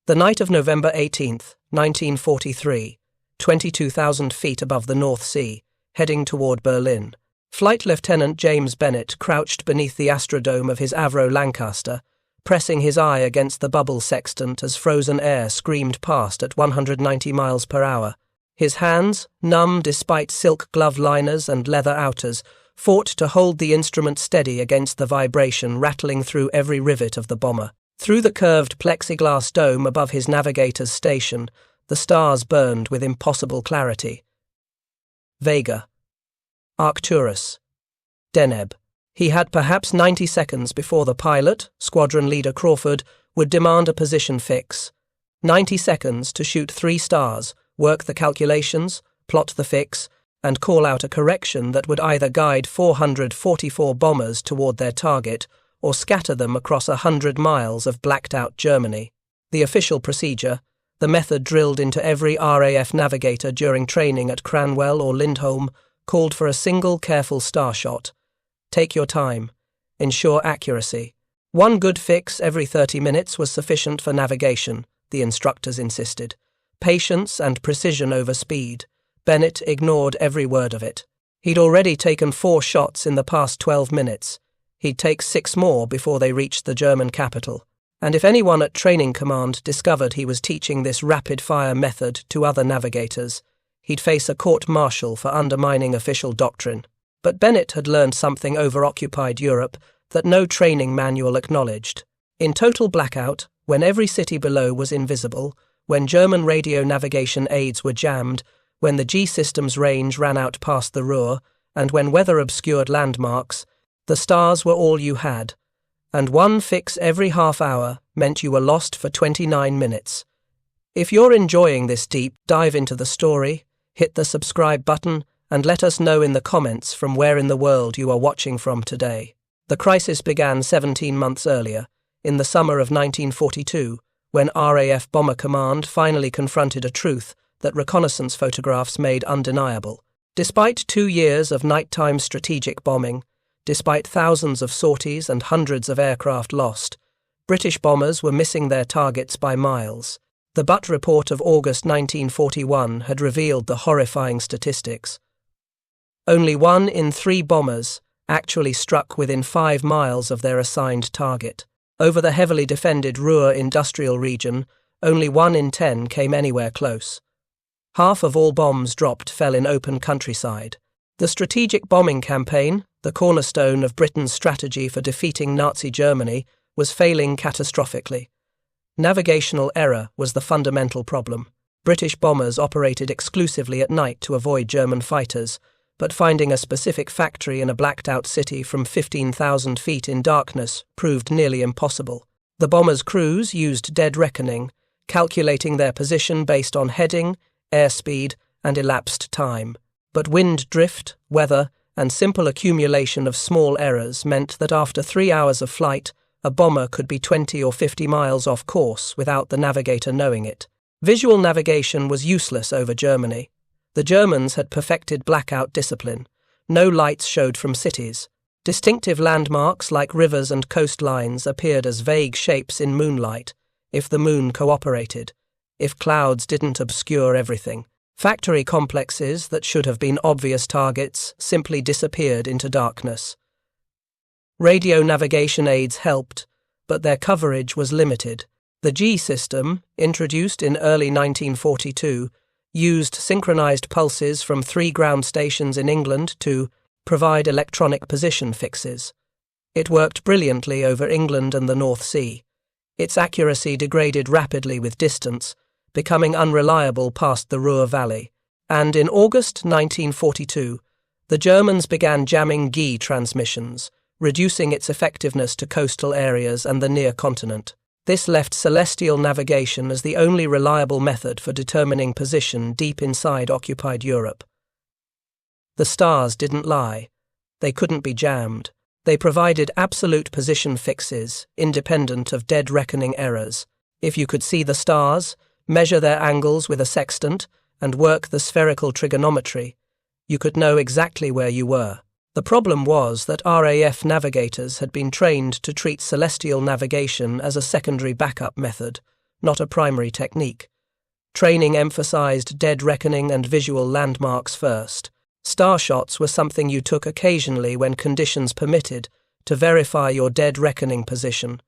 The night of November 18, 1943, 22,000 feet above the North Sea, heading toward Berlin, Flight Lieutenant James Bennett crouched beneath the astrodome of his Avro Lancaster, pressing his eye against the bubble sextant as frozen air screamed past at 190 miles per hour. His hands, numb despite silk glove liners and leather outers, fought to hold the instrument steady against the vibration rattling through every rivet of the bomber. Through the curved plexiglass dome above his navigator's station, the stars burned with impossible clarity. Vega. Arcturus. Deneb. He had perhaps 90 seconds before the pilot, Squadron Leader Crawford, would demand a position fix. 90 seconds to shoot 3 stars, work the calculations, plot the fix, and call out a correction that would either guide 444 bombers toward their target or scatter them across 100 miles of blacked-out Germany. The official procedure, the method drilled into every RAF navigator during training at Cranwell or Lindholm, called for a single careful star shot. Take your time. Ensure accuracy. 1 good fix every 30 minutes was sufficient for navigation, the instructors insisted. Patience and precision over speed. Bennett ignored every word of it. He'd already taken 4 shots in the past 12 minutes. He'd take 6 more before they reached the German capital. And if anyone at Training Command discovered he was teaching this rapid-fire method to other navigators, he'd face a court-martial for undermining official doctrine. But Bennett had learned something over occupied Europe that no training manual acknowledged. In total blackout, when every city below was invisible, when German radio navigation aids were jammed, when the G-system's range ran out past the Ruhr, and when weather-obscured landmarks, the stars were all you had, and 1 fix every half hour meant you were lost for 29 minutes. If you're enjoying this deep dive into the story, hit the subscribe button and let us know in the comments from where in the world you are watching from today. The crisis began 17 months earlier, in the summer of 1942, when RAF Bomber Command finally confronted a truth that reconnaissance photographs made undeniable. Despite 2 years of nighttime strategic bombing, despite thousands of sorties and hundreds of aircraft lost, British bombers were missing their targets by miles. The Butt report of August 1941 had revealed the horrifying statistics. Only 1 in 3 bombers actually struck within 5 miles of their assigned target. Over the heavily defended Ruhr industrial region, only 1 in 10 came anywhere close. Half of all bombs dropped fell in open countryside. The strategic bombing campaign, the cornerstone of Britain's strategy for defeating Nazi Germany, was failing catastrophically. Navigational error was the fundamental problem. British bombers operated exclusively at night to avoid German fighters, but finding a specific factory in a blacked-out city from 15,000 feet in darkness proved nearly impossible. The bombers' crews used dead reckoning, calculating their position based on heading, airspeed, and elapsed time. But wind drift, weather, and simple accumulation of small errors meant that after 3 hours of flight, a bomber could be 20 or 50 miles off course without the navigator knowing it. Visual navigation was useless over Germany. The Germans had perfected blackout discipline. No lights showed from cities. Distinctive landmarks like rivers and coastlines appeared as vague shapes in moonlight, if the moon cooperated, if clouds didn't obscure everything. Factory complexes that should have been obvious targets simply disappeared into darkness. Radio navigation aids helped, but their coverage was limited. The G system, introduced in early 1942, used synchronized pulses from 3 ground stations in England to provide electronic position fixes. It worked brilliantly over England and the North Sea. Its accuracy degraded rapidly with distance, becoming unreliable past the Ruhr Valley, and in August 1942, the Germans began jamming GI transmissions, reducing its effectiveness to coastal areas and the near continent. This left celestial navigation as the only reliable method for determining position deep inside occupied Europe. The stars didn't lie. They couldn't be jammed. They provided absolute position fixes, independent of dead reckoning errors. If you could see the stars, measure their angles with a sextant, and work the spherical trigonometry, you could know exactly where you were. The problem was that RAF navigators had been trained to treat celestial navigation as a secondary backup method, not a primary technique. Training emphasized dead reckoning and visual landmarks first. Star shots were something you took occasionally when conditions permitted to verify your dead reckoning position.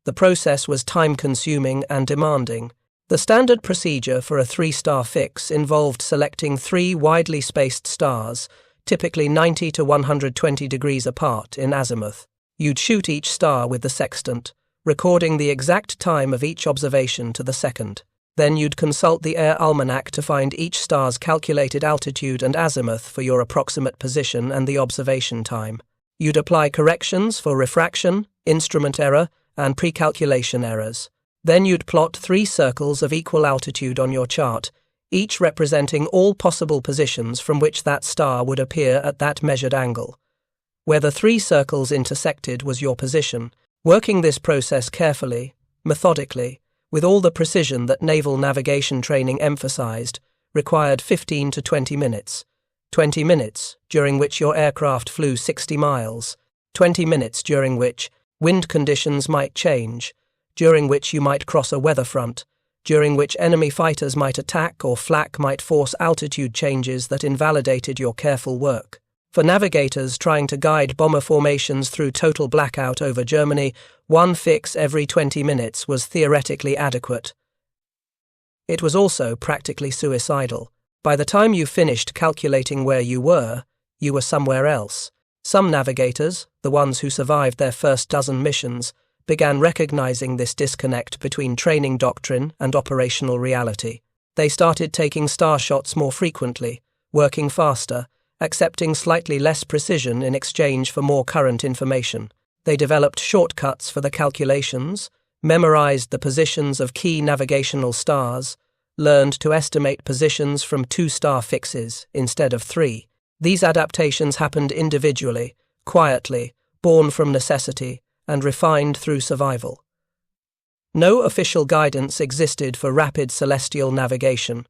The process was time-consuming and demanding. The standard procedure for a 3-star fix involved selecting 3 widely spaced stars, typically 90 to 120 degrees apart in azimuth. You'd shoot each star with the sextant, recording the exact time of each observation to the second. Then you'd consult the air almanac to find each star's calculated altitude and azimuth for your approximate position and the observation time. You'd apply corrections for refraction, instrument error, and pre-calculation errors. Then you'd plot 3 circles of equal altitude on your chart, each representing all possible positions from which that star would appear at that measured angle. Where the 3 circles intersected was your position. Working this process carefully, methodically, with all the precision that naval navigation training emphasized, required 15 to 20 minutes. 20 minutes, during which your aircraft flew 60 miles. 20 minutes during which wind conditions might change, during which you might cross a weather front, during which enemy fighters might attack or flak might force altitude changes that invalidated your careful work. For navigators trying to guide bomber formations through total blackout over Germany, 1 fix every 20 minutes was theoretically adequate. It was also practically suicidal. By the time you finished calculating where you were somewhere else. Some navigators, the ones who survived their first dozen missions, began recognizing this disconnect between training doctrine and operational reality. They started taking star shots more frequently, working faster, accepting slightly less precision in exchange for more current information. They developed shortcuts for the calculations, memorized the positions of key navigational stars, learned to estimate positions from 2-star fixes instead of 3. These adaptations happened individually, quietly, born from necessity, and refined through survival. No official guidance existed for rapid celestial navigation.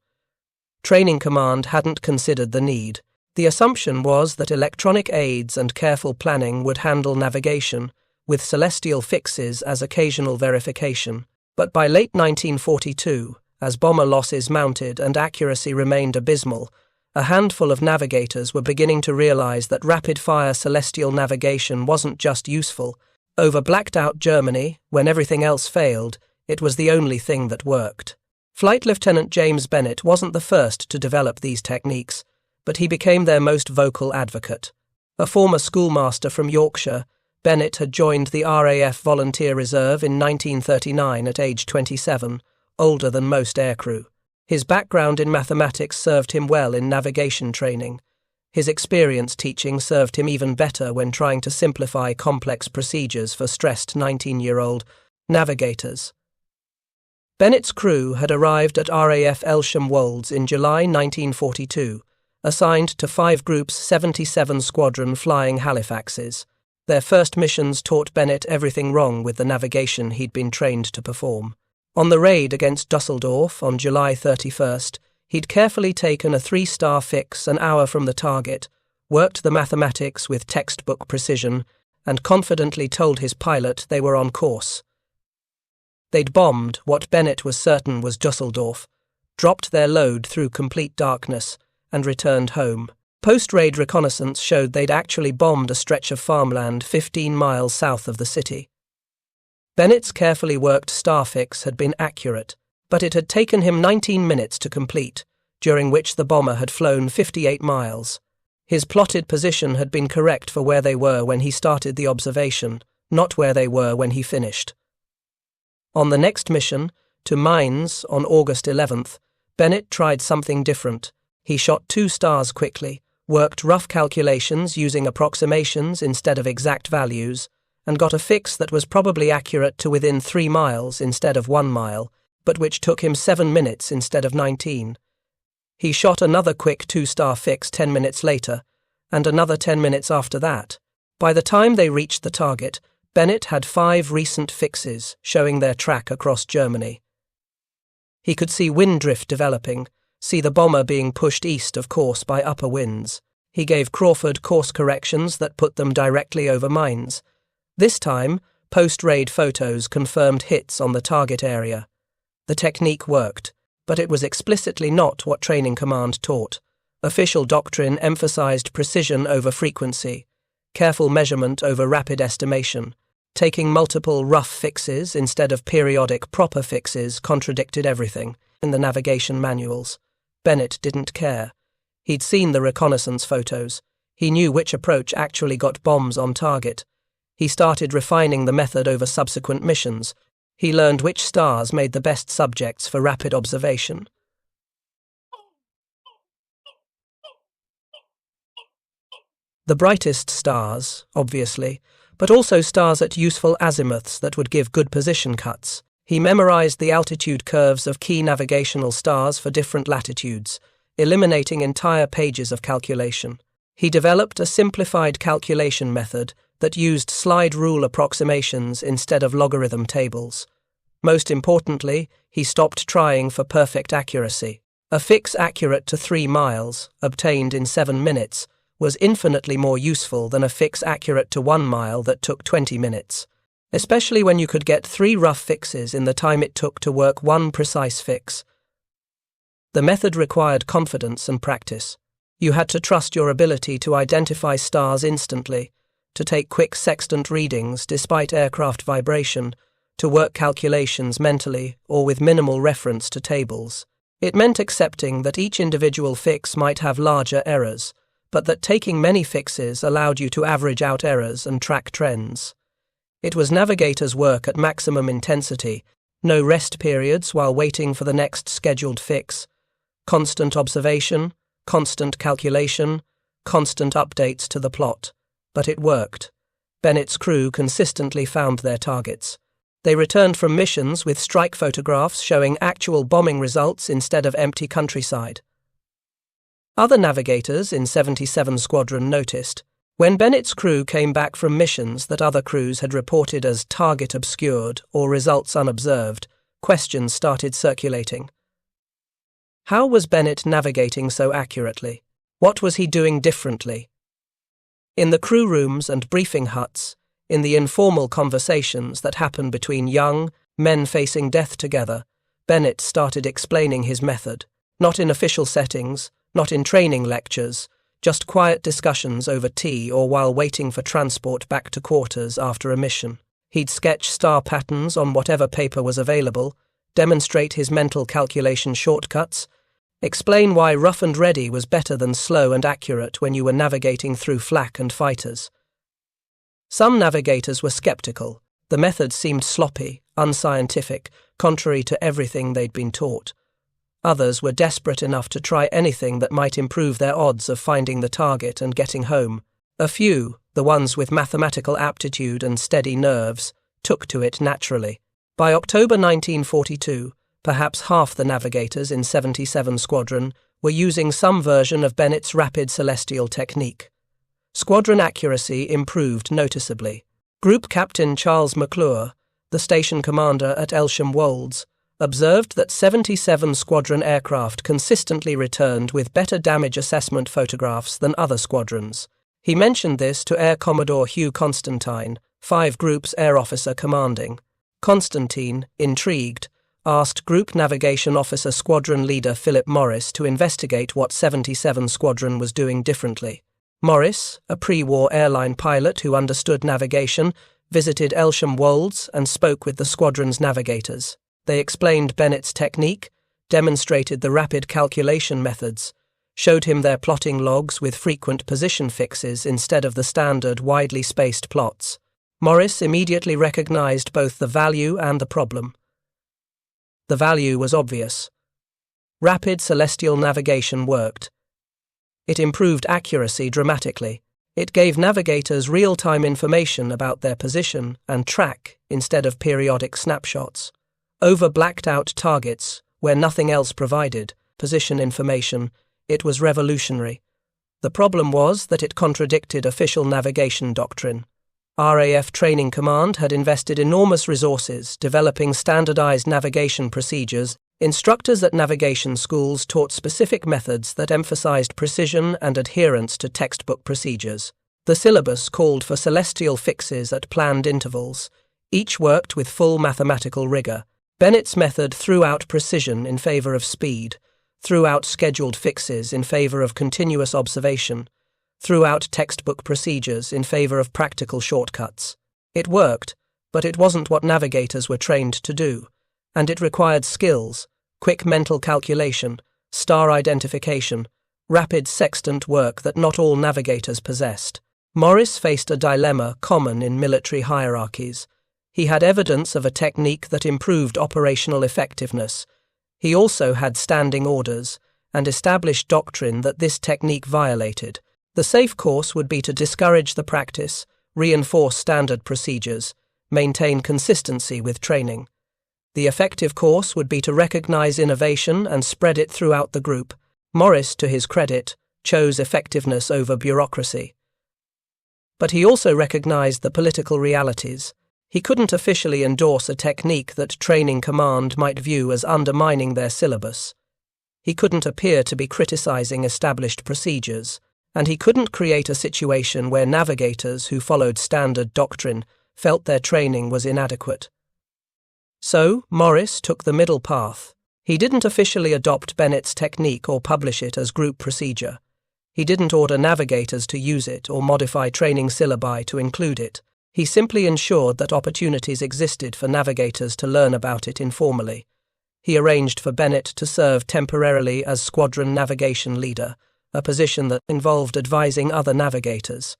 Training Command hadn't considered the need. The assumption was that electronic aids and careful planning would handle navigation, with celestial fixes as occasional verification. But by late 1942, as bomber losses mounted and accuracy remained abysmal, a handful of navigators were beginning to realize that rapid-fire celestial navigation wasn't just useful. Over blacked-out Germany, when everything else failed, it was the only thing that worked. Flight Lieutenant James Bennett wasn't the first to develop these techniques, but he became their most vocal advocate. A former schoolmaster from Yorkshire, Bennett had joined the RAF Volunteer Reserve in 1939 at age 27, older than most aircrew. His background in mathematics served him well in navigation training. His experience teaching served him even better when trying to simplify complex procedures for stressed 19-year-old navigators. Bennett's crew had arrived at RAF Elsham Wolds in July 1942, assigned to 5 Groups 77 Squadron flying Halifaxes. Their first missions taught Bennett everything wrong with the navigation he'd been trained to perform. On the raid against Dusseldorf on July 31st, he'd carefully taken a 3-star fix an hour from the target, worked the mathematics with textbook precision, and confidently told his pilot they were on course. They'd bombed what Bennett was certain was Dusseldorf, dropped their load through complete darkness, and returned home. Post-raid reconnaissance showed they'd actually bombed a stretch of farmland 15 miles south of the city. Bennett's carefully worked star fix had been accurate, but it had taken him 19 minutes to complete, during which the bomber had flown 58 miles. His plotted position had been correct for where they were when he started the observation, not where they were when he finished. On the next mission, to Mines on August 11th, Bennett tried something different. He shot 2 stars quickly, worked rough calculations using approximations instead of exact values, and got a fix that was probably accurate to within 3 miles instead of 1 mile, but which took him 7 minutes instead of 19. He shot another quick 2-star fix 10 minutes later, and another 10 minutes after that. By the time they reached the target, Bennett had 5 recent fixes showing their track across Germany. He could see wind drift developing, see the bomber being pushed east of course by upper winds. He gave Crawford course corrections that put them directly over Mines. This time, post-raid photos confirmed hits on the target area. The technique worked, but it was explicitly not what training command taught. Official doctrine emphasized precision over frequency, careful measurement over rapid estimation. Taking multiple rough fixes instead of periodic proper fixes contradicted everything in the navigation manuals. Bennett didn't care. He'd seen the reconnaissance photos. He knew which approach actually got bombs on target. He started refining the method over subsequent missions. He learned which stars made the best subjects for rapid observation. The brightest stars, obviously, but also stars at useful azimuths that would give good position cuts. He memorized the altitude curves of key navigational stars for different latitudes, eliminating entire pages of calculation. He developed a simplified calculation method that used slide rule approximations instead of logarithm tables. Most importantly, he stopped trying for perfect accuracy. A fix accurate to 3 miles, obtained in 7 minutes, was infinitely more useful than a fix accurate to 1 mile that took 20 minutes, especially when you could get 3 rough fixes in the time it took to work 1 precise fix. The method required confidence and practice. You had to trust your ability to identify stars instantly, to take quick sextant readings despite aircraft vibration, to work calculations mentally or with minimal reference to tables. It meant accepting that each individual fix might have larger errors, but that taking many fixes allowed you to average out errors and track trends. It was Navigator's work at maximum intensity, no rest periods while waiting for the next scheduled fix, constant observation, constant calculation, constant updates to the plot. But it worked. Bennett's crew consistently found their targets. They returned from missions with strike photographs showing actual bombing results instead of empty countryside. Other navigators in 77 Squadron noticed, when Bennett's crew came back from missions that other crews had reported as target obscured or results unobserved, questions started circulating. How was Bennett navigating so accurately? What was he doing differently? In the crew rooms and briefing huts, in the informal conversations that happened between young men facing death together, Bennett started explaining his method, not in official settings, not in training lectures, just quiet discussions over tea or while waiting for transport back to quarters after a mission. He'd sketch star patterns on whatever paper was available, demonstrate his mental calculation shortcuts, explain why rough and ready was better than slow and accurate when you were navigating through flak and fighters. Some navigators were skeptical. The method seemed sloppy, unscientific, contrary to everything they'd been taught. Others were desperate enough to try anything that might improve their odds of finding the target and getting home. A few, the ones with mathematical aptitude and steady nerves, took to it naturally. By October 1942, perhaps half the navigators in 77 Squadron were using some version of Bennett's rapid celestial technique. Squadron accuracy improved noticeably. Group Captain Charles McClure, the station commander at Elsham Wolds, observed that 77 Squadron aircraft consistently returned with better damage assessment photographs than other squadrons. He mentioned this to Air Commodore Hugh Constantine, 5 Group's air officer commanding. Constantine, intrigued, asked Group Navigation Officer Squadron Leader Philip Morris to investigate what 77 Squadron was doing differently. Morris, a pre-war airline pilot who understood navigation, visited Elsham Wolds and spoke with the squadron's navigators. They explained Bennett's technique, demonstrated the rapid calculation methods, showed him their plotting logs with frequent position fixes instead of the standard widely spaced plots. Morris immediately recognized both the value and the problem. The value was obvious. Rapid celestial navigation worked. It improved accuracy dramatically. It gave navigators real-time information about their position and track instead of periodic snapshots. Over blacked-out targets, where nothing else provided position information, it was revolutionary. The problem was that it contradicted official navigation doctrine. RAF Training Command had invested enormous resources developing standardized navigation procedures. Instructors at navigation schools taught specific methods that emphasized precision and adherence to textbook procedures. The syllabus called for celestial fixes at planned intervals. Each worked with full mathematical rigor. Bennett's method threw out precision in favor of speed, threw out scheduled fixes in favor of continuous observation, threw out textbook procedures in favor of practical shortcuts. It worked, but it wasn't what navigators were trained to do, and it required skills, quick mental calculation, star identification, rapid sextant work that not all navigators possessed. Morris faced a dilemma common in military hierarchies. He had evidence of a technique that improved operational effectiveness. He also had standing orders and established doctrine that this technique violated. The safe course would be to discourage the practice, reinforce standard procedures, maintain consistency with training. The effective course would be to recognize innovation and spread it throughout the group. Morris, to his credit, chose effectiveness over bureaucracy. But he also recognized the political realities. He couldn't officially endorse a technique that training command might view as undermining their syllabus. He couldn't appear to be criticizing established procedures, and he couldn't create a situation where navigators who followed standard doctrine felt their training was inadequate. So, Morris took the middle path. He didn't officially adopt Bennett's technique or publish it as group procedure. He didn't order navigators to use it or modify training syllabi to include it. He simply ensured that opportunities existed for navigators to learn about it informally. He arranged for Bennett to serve temporarily as squadron navigation leader, a position that involved advising other navigators.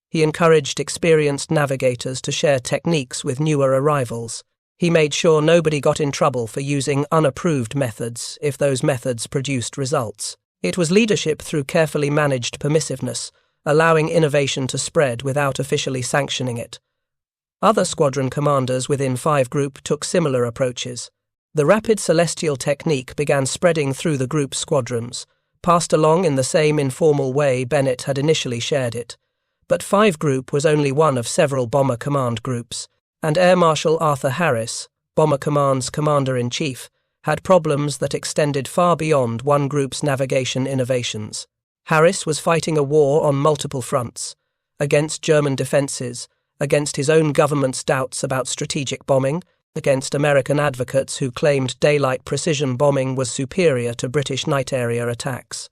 He encouraged experienced navigators to share techniques with newer arrivals. He made sure nobody got in trouble for using unapproved methods if those methods produced results. It was leadership through carefully managed permissiveness, allowing innovation to spread without officially sanctioning it. Other squadron commanders within 5 Group took similar approaches. The rapid celestial technique began spreading through the group's squadrons, passed along in the same informal way Bennett had initially shared it. But 5 Group was only one of several Bomber Command groups, and Air Marshal Arthur Harris, Bomber Command's Commander-in-Chief, had problems that extended far beyond one group's navigation innovations. Harris was fighting a war on multiple fronts, against German defences, against his own government's doubts about strategic bombing, against American advocates who claimed daylight precision bombing was superior to British night area attacks.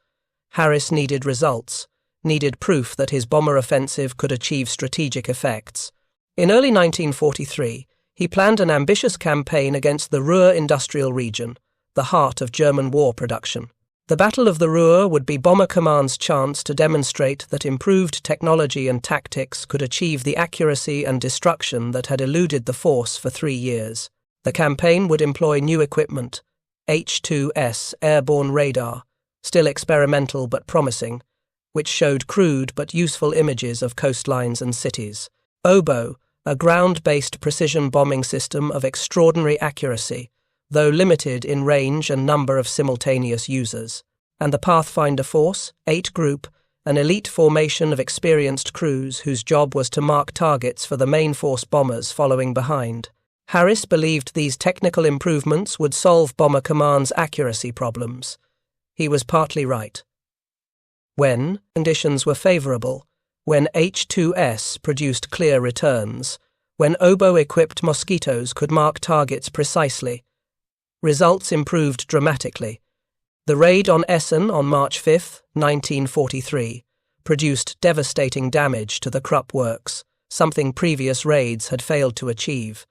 Harris needed results, needed proof that his bomber offensive could achieve strategic effects. In early 1943, he planned an ambitious campaign against the Ruhr industrial region, the heart of German war production. The Battle of the Ruhr would be Bomber Command's chance to demonstrate that improved technology and tactics could achieve the accuracy and destruction that had eluded the force for 3 years. The campaign would employ new equipment, H-2S airborne radar, still experimental but promising, which showed crude but useful images of coastlines and cities. Oboe, a ground-based precision bombing system of extraordinary accuracy, though limited in range and number of simultaneous users. And the Pathfinder Force, 8 Group, an elite formation of experienced crews whose job was to mark targets for the main force bombers following behind. Harris believed these technical improvements would solve Bomber Command's accuracy problems. He was partly right. When conditions were favourable, when H-2S produced clear returns, when oboe-equipped mosquitoes could mark targets precisely, results improved dramatically. The raid on Essen on March 5, 1943, produced devastating damage to the Krupp works, something previous raids had failed to achieve.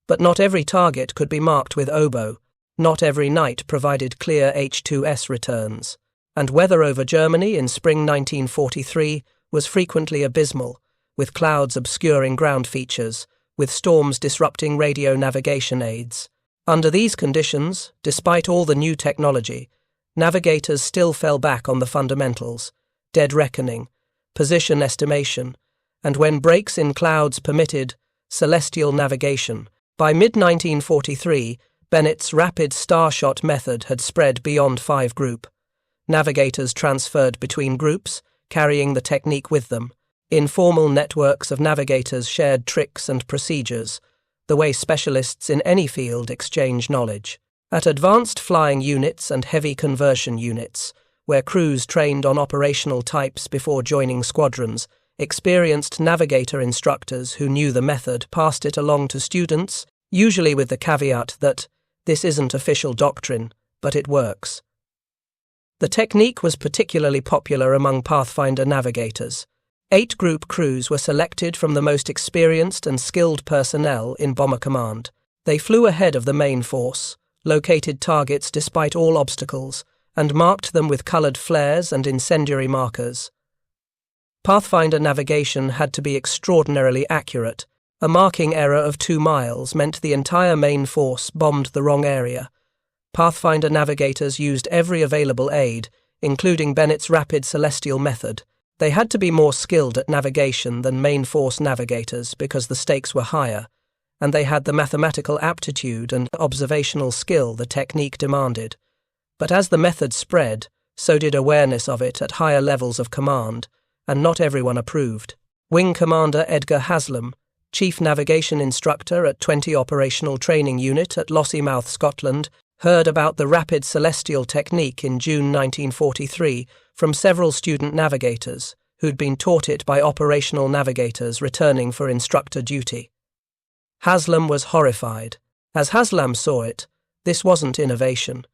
But not every target could be marked with oboe, not every night provided clear H-2S returns, and weather over Germany in spring 1943 was frequently abysmal, with clouds obscuring ground features, with storms disrupting radio navigation aids. Under these conditions, despite all the new technology, navigators still fell back on the fundamentals, dead reckoning, position estimation, and when breaks in clouds permitted, celestial navigation. By mid-1943, Bennett's rapid starshot method had spread beyond 5 Group. Navigators transferred between groups, carrying the technique with them. Informal networks of navigators shared tricks and procedures, the way specialists in any field exchange knowledge. At advanced flying units and heavy conversion units, where crews trained on operational types before joining squadrons, experienced navigator instructors who knew the method passed it along to students, usually with the caveat that, This isn't official doctrine, but it works. The technique was particularly popular among Pathfinder navigators. 8 group crews were selected from the most experienced and skilled personnel in Bomber Command. They flew ahead of the main force, located targets despite all obstacles, and marked them with colored flares and incendiary markers. Pathfinder navigation had to be extraordinarily accurate. A marking error of 2 miles meant the entire main force bombed the wrong area. Pathfinder navigators used every available aid, including Bennett's rapid celestial method. They had to be more skilled at navigation than main force navigators because the stakes were higher, and they had the mathematical aptitude and observational skill the technique demanded. But as the method spread, so did awareness of it at higher levels of command, and not everyone approved. Wing Commander Edgar Haslam, Chief Navigation Instructor at 20 Operational Training Unit at Lossiemouth, Scotland, heard about the rapid celestial technique in June 1943 from several student navigators who'd been taught it by operational navigators returning for instructor duty. Haslam was horrified. As Haslam saw it, this wasn't innovation.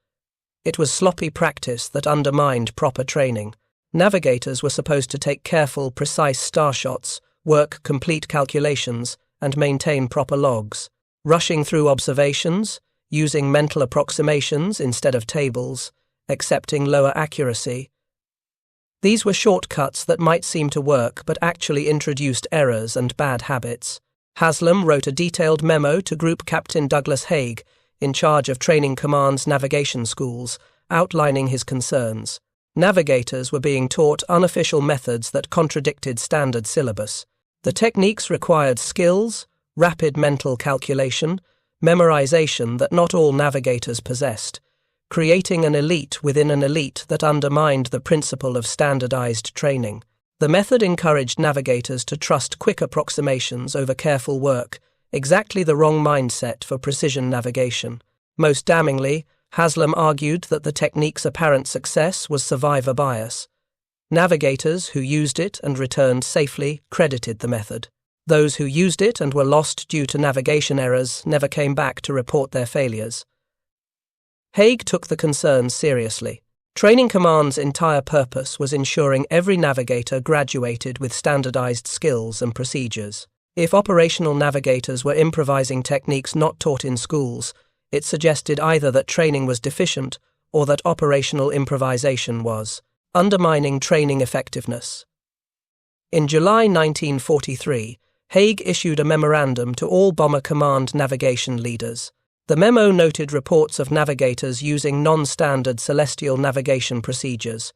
It was sloppy practice that undermined proper training. Navigators were supposed to take careful, precise star shots, work complete calculations, and maintain proper logs. Rushing through observations, using mental approximations instead of tables, accepting lower accuracy. These were shortcuts that might seem to work but actually introduced errors and bad habits. Haslam wrote a detailed memo to Group Captain Douglas Haig, in charge of Training Command's navigation schools, outlining his concerns. Navigators were being taught unofficial methods that contradicted standard syllabus. The techniques required skills, rapid mental calculation, memorization that not all navigators possessed, creating an elite within an elite that undermined the principle of standardized training. The method encouraged navigators to trust quick approximations over careful work, exactly the wrong mindset for precision navigation. Most damningly, Haslam argued that the technique's apparent success was survivor bias. Navigators who used it and returned safely credited the method. Those who used it and were lost due to navigation errors never came back to report their failures. Haig took the concerns seriously. Training Command's entire purpose was ensuring every navigator graduated with standardized skills and procedures. If operational navigators were improvising techniques not taught in schools, it suggested either that training was deficient or that operational improvisation was, undermining training effectiveness. In July 1943, Haig issued a memorandum to all Bomber Command navigation leaders. The memo noted reports of navigators using non-standard celestial navigation procedures.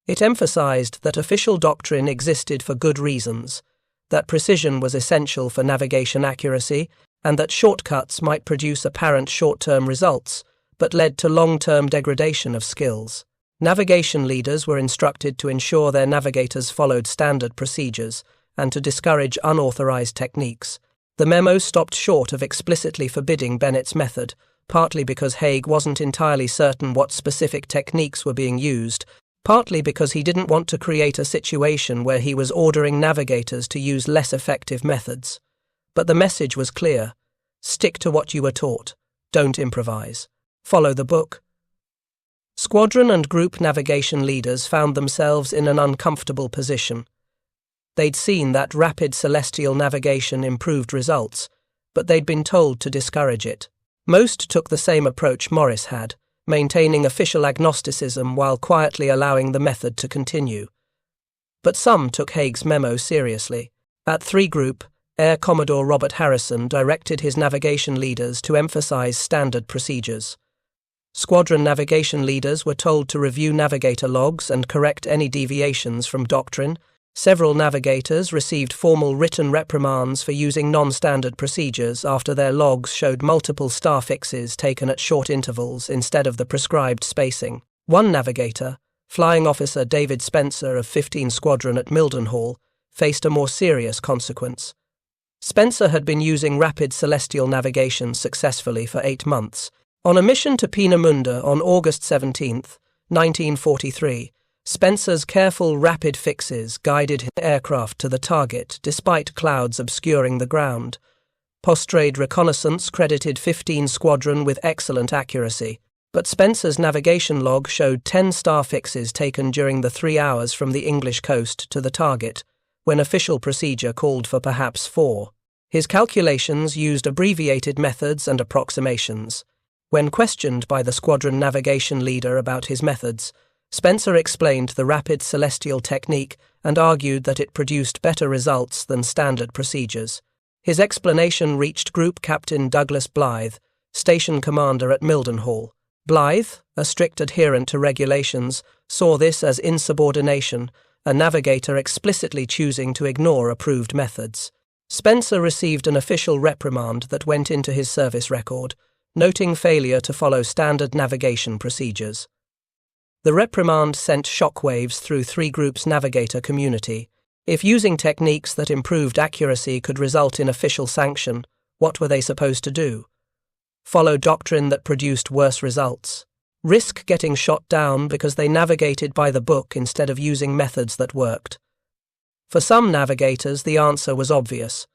It emphasized that official doctrine existed for good reasons, that precision was essential for navigation accuracy, and that shortcuts might produce apparent short-term results, but led to long-term degradation of skills. Navigation leaders were instructed to ensure their navigators followed standard procedures and to discourage unauthorized techniques. The memo stopped short of explicitly forbidding Bennett's method, partly because Haig wasn't entirely certain what specific techniques were being used, partly because he didn't want to create a situation where he was ordering navigators to use less effective methods. But the message was clear. Stick to what you were taught. Don't improvise. Follow the book. Squadron and group navigation leaders found themselves in an uncomfortable position. They'd seen that rapid celestial navigation improved results, but they'd been told to discourage it. Most took the same approach Morris had, maintaining official agnosticism while quietly allowing the method to continue. But some took Haig's memo seriously. At 3 Group, Air Commodore Robert Harrison directed his navigation leaders to emphasize standard procedures. Squadron navigation leaders were told to review navigator logs and correct any deviations from doctrine. Several navigators received formal written reprimands for using non-standard procedures after their logs showed multiple star fixes taken at short intervals instead of the prescribed spacing. One navigator, Flying Officer David Spencer of 15 Squadron at Mildenhall, faced a more serious consequence. Spencer had been using rapid celestial navigation successfully for 8 months. On a mission to Peenemünde on August 17, 1943, Spencer's careful rapid fixes guided his aircraft to the target despite clouds obscuring the ground. Post-raid reconnaissance credited 15 Squadron with excellent accuracy, but Spencer's navigation log showed 10 star fixes taken during the 3 hours from the English coast to the target, when official procedure called for perhaps 4. His calculations used abbreviated methods and approximations. When questioned by the squadron navigation leader about his methods, Spencer explained the rapid celestial technique and argued that it produced better results than standard procedures. His explanation reached Group Captain Douglas Blythe, station commander at Mildenhall. Blythe, a strict adherent to regulations, saw this as insubordination, a navigator explicitly choosing to ignore approved methods. Spencer received an official reprimand that went into his service record, noting failure to follow standard navigation procedures. The reprimand sent shockwaves through 3 Groups' navigator community. If using techniques that improved accuracy could result in official sanction, what were they supposed to do? Follow doctrine that produced worse results? Risk getting shot down because they navigated by the book instead of using methods that worked? For some navigators, the answer was obvious.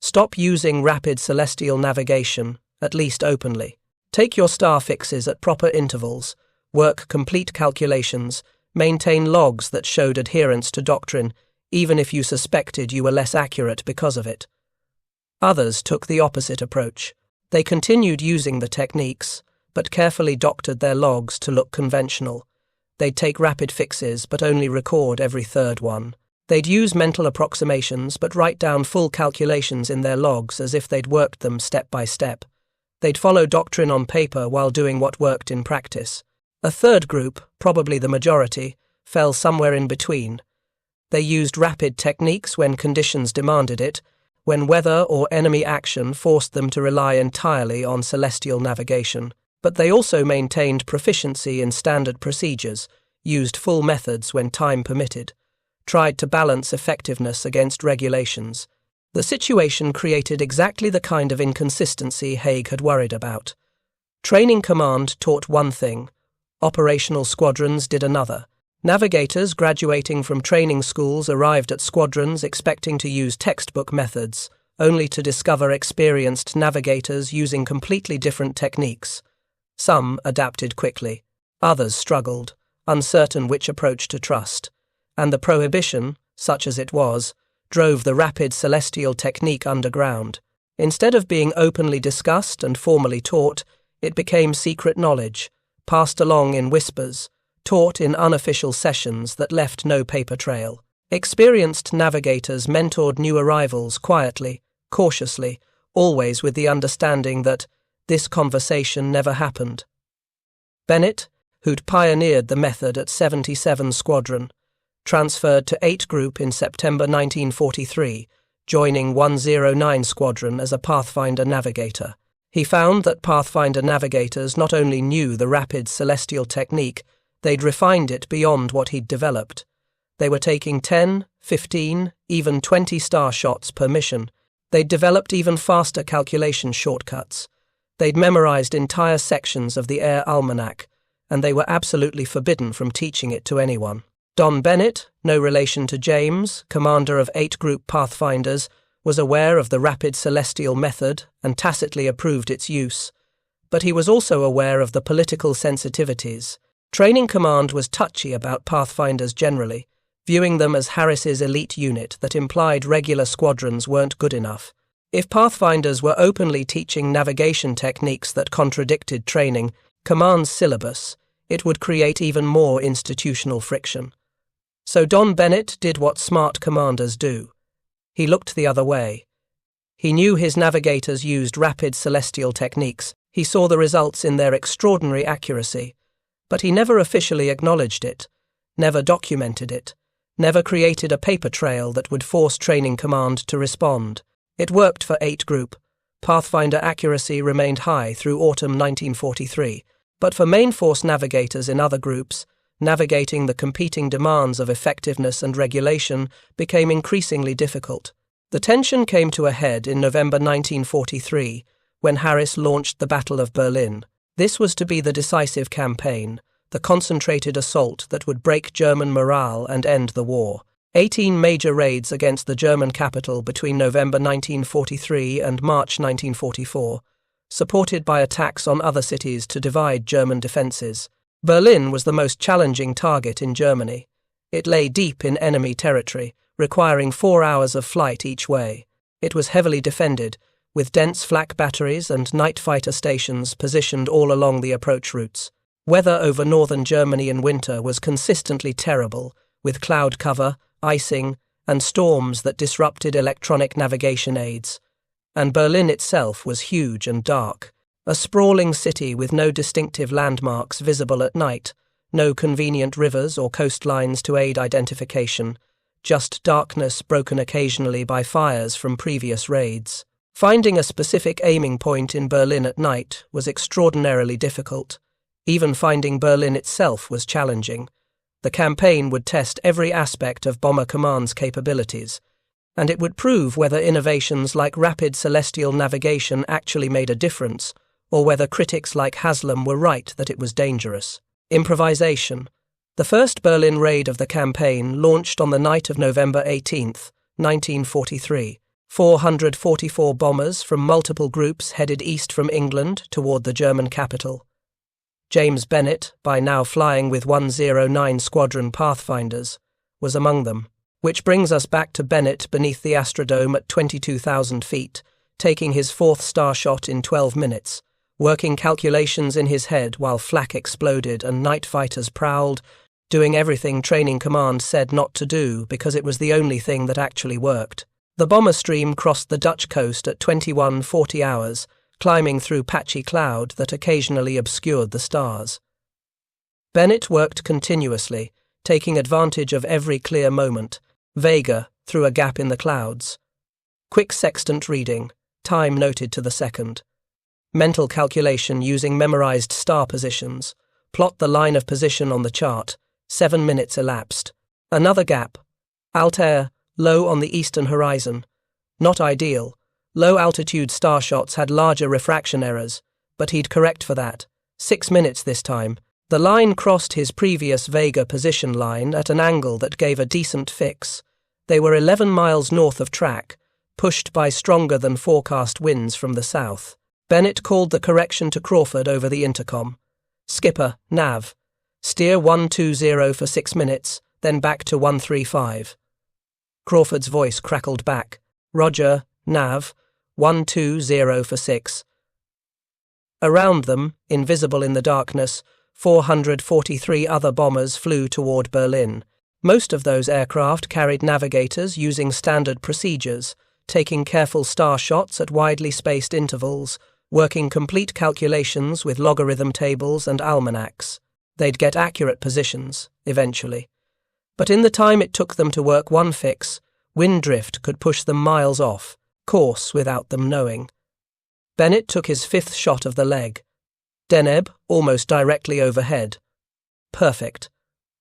Stop using rapid celestial navigation, at least openly. Take your star fixes at proper intervals, work complete calculations, maintain logs that showed adherence to doctrine, even if you suspected you were less accurate because of it. Others took the opposite approach. They continued using the techniques, but carefully doctored their logs to look conventional. They'd take rapid fixes, but only record every 3rd one. They'd use mental approximations, but write down full calculations in their logs as if they'd worked them step by step. They'd follow doctrine on paper while doing what worked in practice. A 3rd group, probably the majority, fell somewhere in between. They used rapid techniques when conditions demanded it, when weather or enemy action forced them to rely entirely on celestial navigation. But they also maintained proficiency in standard procedures, used full methods when time permitted, tried to balance effectiveness against regulations. The situation created exactly the kind of inconsistency Haig had worried about. Training Command taught one thing, operational squadrons did another. Navigators graduating from training schools arrived at squadrons expecting to use textbook methods, only to discover experienced navigators using completely different techniques. Some adapted quickly, others struggled, uncertain which approach to trust. And the prohibition, such as it was, drove the rapid celestial technique underground. Instead of being openly discussed and formally taught, it became secret knowledge, passed along in whispers, taught in unofficial sessions that left no paper trail. Experienced navigators mentored new arrivals quietly, cautiously, always with the understanding that this conversation never happened. Bennett, who'd pioneered the method at 77 Squadron, transferred to 8 Group in September 1943, joining 109 Squadron as a Pathfinder navigator. He found that Pathfinder navigators not only knew the rapid celestial technique, they'd refined it beyond what he'd developed. They were taking 10, 15, even 20 star shots per mission. They'd developed even faster calculation shortcuts. They'd memorized entire sections of the Air Almanac, and they were absolutely forbidden from teaching it to anyone. Don Bennett, no relation to James, commander of 8 Group Pathfinders, was aware of the rapid celestial method and tacitly approved its use. But he was also aware of the political sensitivities. Training Command was touchy about Pathfinders generally, viewing them as Harris's elite unit that implied regular squadrons weren't good enough. If Pathfinders were openly teaching navigation techniques that contradicted Training Command's syllabus, it would create even more institutional friction. So Don Bennett did what smart commanders do. He looked the other way. He knew his navigators used rapid celestial techniques. He saw the results in their extraordinary accuracy. But he never officially acknowledged it, never documented it, never created a paper trail that would force Training Command to respond. It worked for 8 Group. Pathfinder accuracy remained high through autumn 1943. But for main force navigators in other groups, navigating the competing demands of effectiveness and regulation became increasingly difficult. The tension came to a head in November 1943, when Harris launched the Battle of Berlin. This was to be the decisive campaign, the concentrated assault that would break German morale and end the war. 18 major raids against the German capital between November 1943 and March 1944, supported by attacks on other cities to divide German defences. Berlin was the most challenging target in Germany. It lay deep in enemy territory, requiring 4 hours of flight each way. It was heavily defended, with dense flak batteries and night fighter stations positioned all along the approach routes. Weather over northern Germany in winter was consistently terrible, with cloud cover, icing, and storms that disrupted electronic navigation aids. And Berlin itself was huge and dark, a sprawling city with no distinctive landmarks visible at night, no convenient rivers or coastlines to aid identification, just darkness broken occasionally by fires from previous raids. Finding a specific aiming point in Berlin at night was extraordinarily difficult. Even finding Berlin itself was challenging. The campaign would test every aspect of Bomber Command's capabilities, and it would prove whether innovations like rapid celestial navigation actually made a difference, or whether critics like Haslam were right that it was dangerous. Improvisation. The first Berlin raid of the campaign launched on the night of November 18, 1943. 444 bombers from multiple groups headed east from England toward the German capital. James Bennett, by now flying with 109 Squadron Pathfinders, was among them, which brings us back to Bennett beneath the Astrodome at 22,000 feet, taking his fourth star shot in 12 minutes, working calculations in his head while flak exploded and night fighters prowled, doing everything Training Command said not to do because it was the only thing that actually worked. The bomber stream crossed the Dutch coast at 21:40 hours, climbing through patchy cloud that occasionally obscured the stars. Bennett worked continuously, taking advantage of every clear moment, Vega through a gap in the clouds. Quick sextant reading, time noted to the second. Mental calculation using memorized star positions, plot the line of position on the chart, 7 minutes elapsed. Another gap. Altair, low on the eastern horizon. Not ideal. Low-altitude starshots had larger refraction errors, but he'd correct for that. 6 minutes this time. The line crossed his previous Vega position line at an angle that gave a decent fix. They were 11 miles north of track, pushed by stronger than forecast winds from the south. Bennett called the correction to Crawford over the intercom. Skipper, nav. Steer 120 for 6 minutes, then back to 135. Crawford's voice crackled back. Roger, nav, 120 for 6. Around them, invisible in the darkness, 443 other bombers flew toward Berlin. Most of those aircraft carried navigators using standard procedures, taking careful star shots at widely spaced intervals, working complete calculations with logarithm tables and almanacs. They'd get accurate positions, eventually. But in the time it took them to work one fix, wind drift could push them miles off course without them knowing. Bennett took his fifth shot of the leg. Deneb, almost directly overhead. Perfect.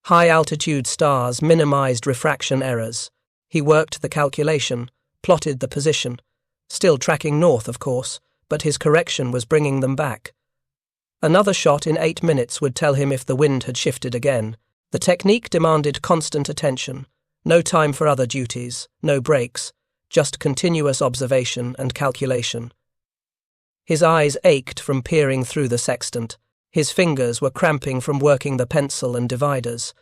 High-altitude stars minimized refraction errors. He worked the calculation, plotted the position. Still tracking north, of course, but his correction was bringing them back. Another shot in 8 minutes would tell him if the wind had shifted again. The technique demanded constant attention. No time for other duties, no breaks, just continuous observation and calculation. His eyes ached from peering through the sextant. His fingers were cramping from working the pencil and dividers.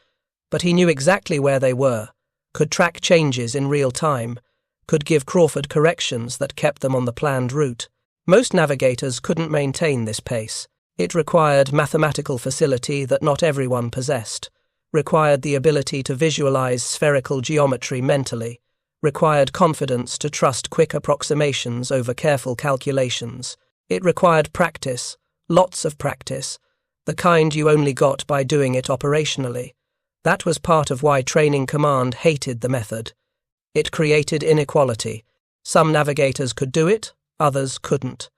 But he knew exactly where they were, could track changes in real time, could give Crawford corrections that kept them on the planned route. Most navigators couldn't maintain this pace. It required mathematical facility that not everyone possessed, required the ability to visualize spherical geometry mentally, required confidence to trust quick approximations over careful calculations. It required practice, lots of practice, the kind you only got by doing it operationally. That was part of why Training Command hated the method. It created inequality. Some navigators could do it, others couldn't.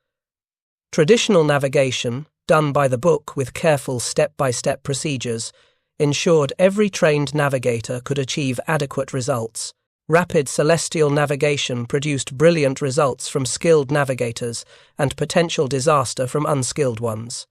Traditional navigation, done by the book with careful step-by-step procedures, ensured every trained navigator could achieve adequate results. Rapid celestial navigation produced brilliant results from skilled navigators and potential disaster from unskilled ones.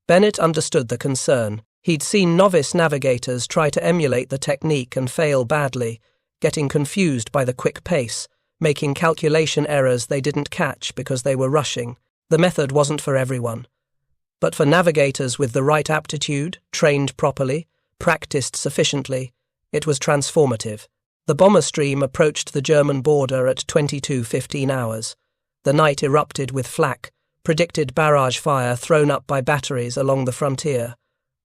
Bennett understood the concern. He'd seen novice navigators try to emulate the technique and fail badly, getting confused by the quick pace, making calculation errors they didn't catch because they were rushing. The method wasn't for everyone. But for navigators with the right aptitude, trained properly, practiced sufficiently, it was transformative. The bomber stream approached the German border at 22:15 hours. The night erupted with flak, predicted barrage fire thrown up by batteries along the frontier.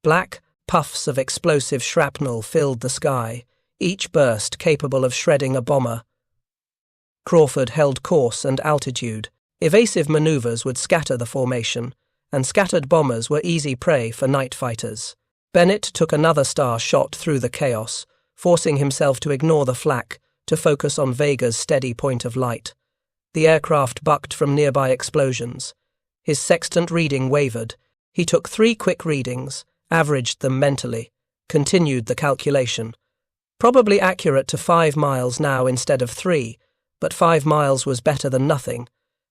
Black puffs of explosive shrapnel filled the sky, each burst capable of shredding a bomber. Crawford held course and altitude. Evasive maneuvers would scatter the formation, and scattered bombers were easy prey for night fighters. Bennett took another star shot through the chaos, forcing himself to ignore the flak to focus on Vega's steady point of light. The aircraft bucked from nearby explosions. His sextant reading wavered. He took 3 quick readings, averaged them mentally, continued the calculation. Probably accurate to 5 miles now instead of 3, but 5 miles was better than nothing.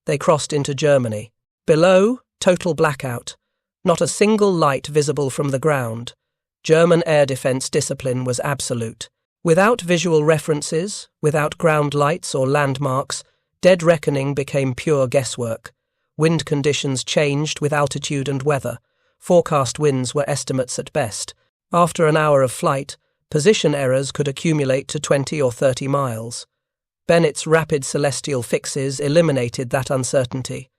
They crossed into Germany. Below, total blackout. Not a single light visible from the ground. German air defense discipline was absolute. Without visual references, without ground lights or landmarks, dead reckoning became pure guesswork. Wind conditions changed with altitude and weather. Forecast winds were estimates at best. After an hour of flight, position errors could accumulate to 20 or 30 miles. Bennett's rapid celestial fixes eliminated that uncertainty.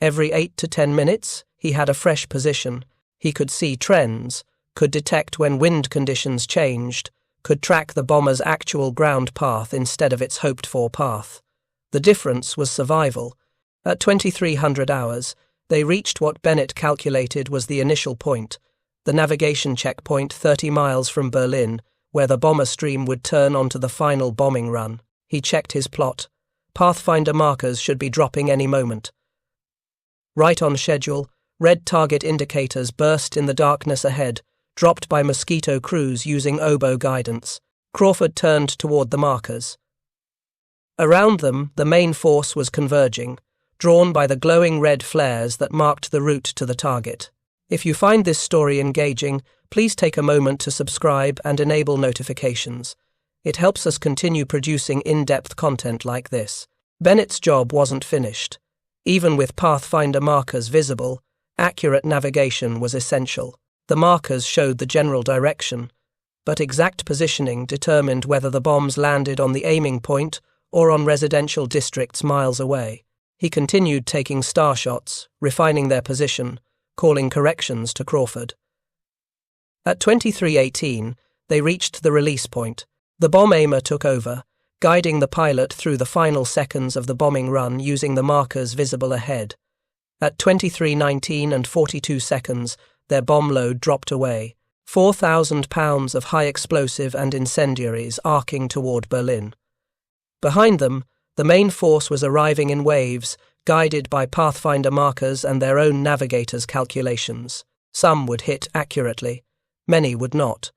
Every 8 to 10 minutes, he had a fresh position. He could see trends, could detect when wind conditions changed, could track the bomber's actual ground path instead of its hoped-for path. The difference was survival. At 2300 hours, they reached what Bennett calculated was the initial point, the navigation checkpoint 30 miles from Berlin, where the bomber stream would turn onto the final bombing run. He checked his plot. Pathfinder markers should be dropping any moment. Right on schedule, red target indicators burst in the darkness ahead, dropped by Mosquito crews using oboe guidance. Crawford turned toward the markers. Around them, the main force was converging, drawn by the glowing red flares that marked the route to the target. If you find this story engaging, please take a moment to subscribe and enable notifications. It helps us continue producing in-depth content like this. Bennett's job wasn't finished. Even with Pathfinder markers visible, accurate navigation was essential. The markers showed the general direction, but exact positioning determined whether the bombs landed on the aiming point or on residential districts miles away. He continued taking star shots, refining their position, calling corrections to Crawford. At 23:18, they reached the release point. The bomb aimer took over, guiding the pilot through the final seconds of the bombing run using the markers visible ahead. At 23:19 and 42 seconds, their bomb load dropped away, 4,000 pounds of high explosive and incendiaries arcing toward Berlin. Behind them, the main force was arriving in waves, guided by Pathfinder markers and their own navigators' calculations. Some would hit accurately, many would not.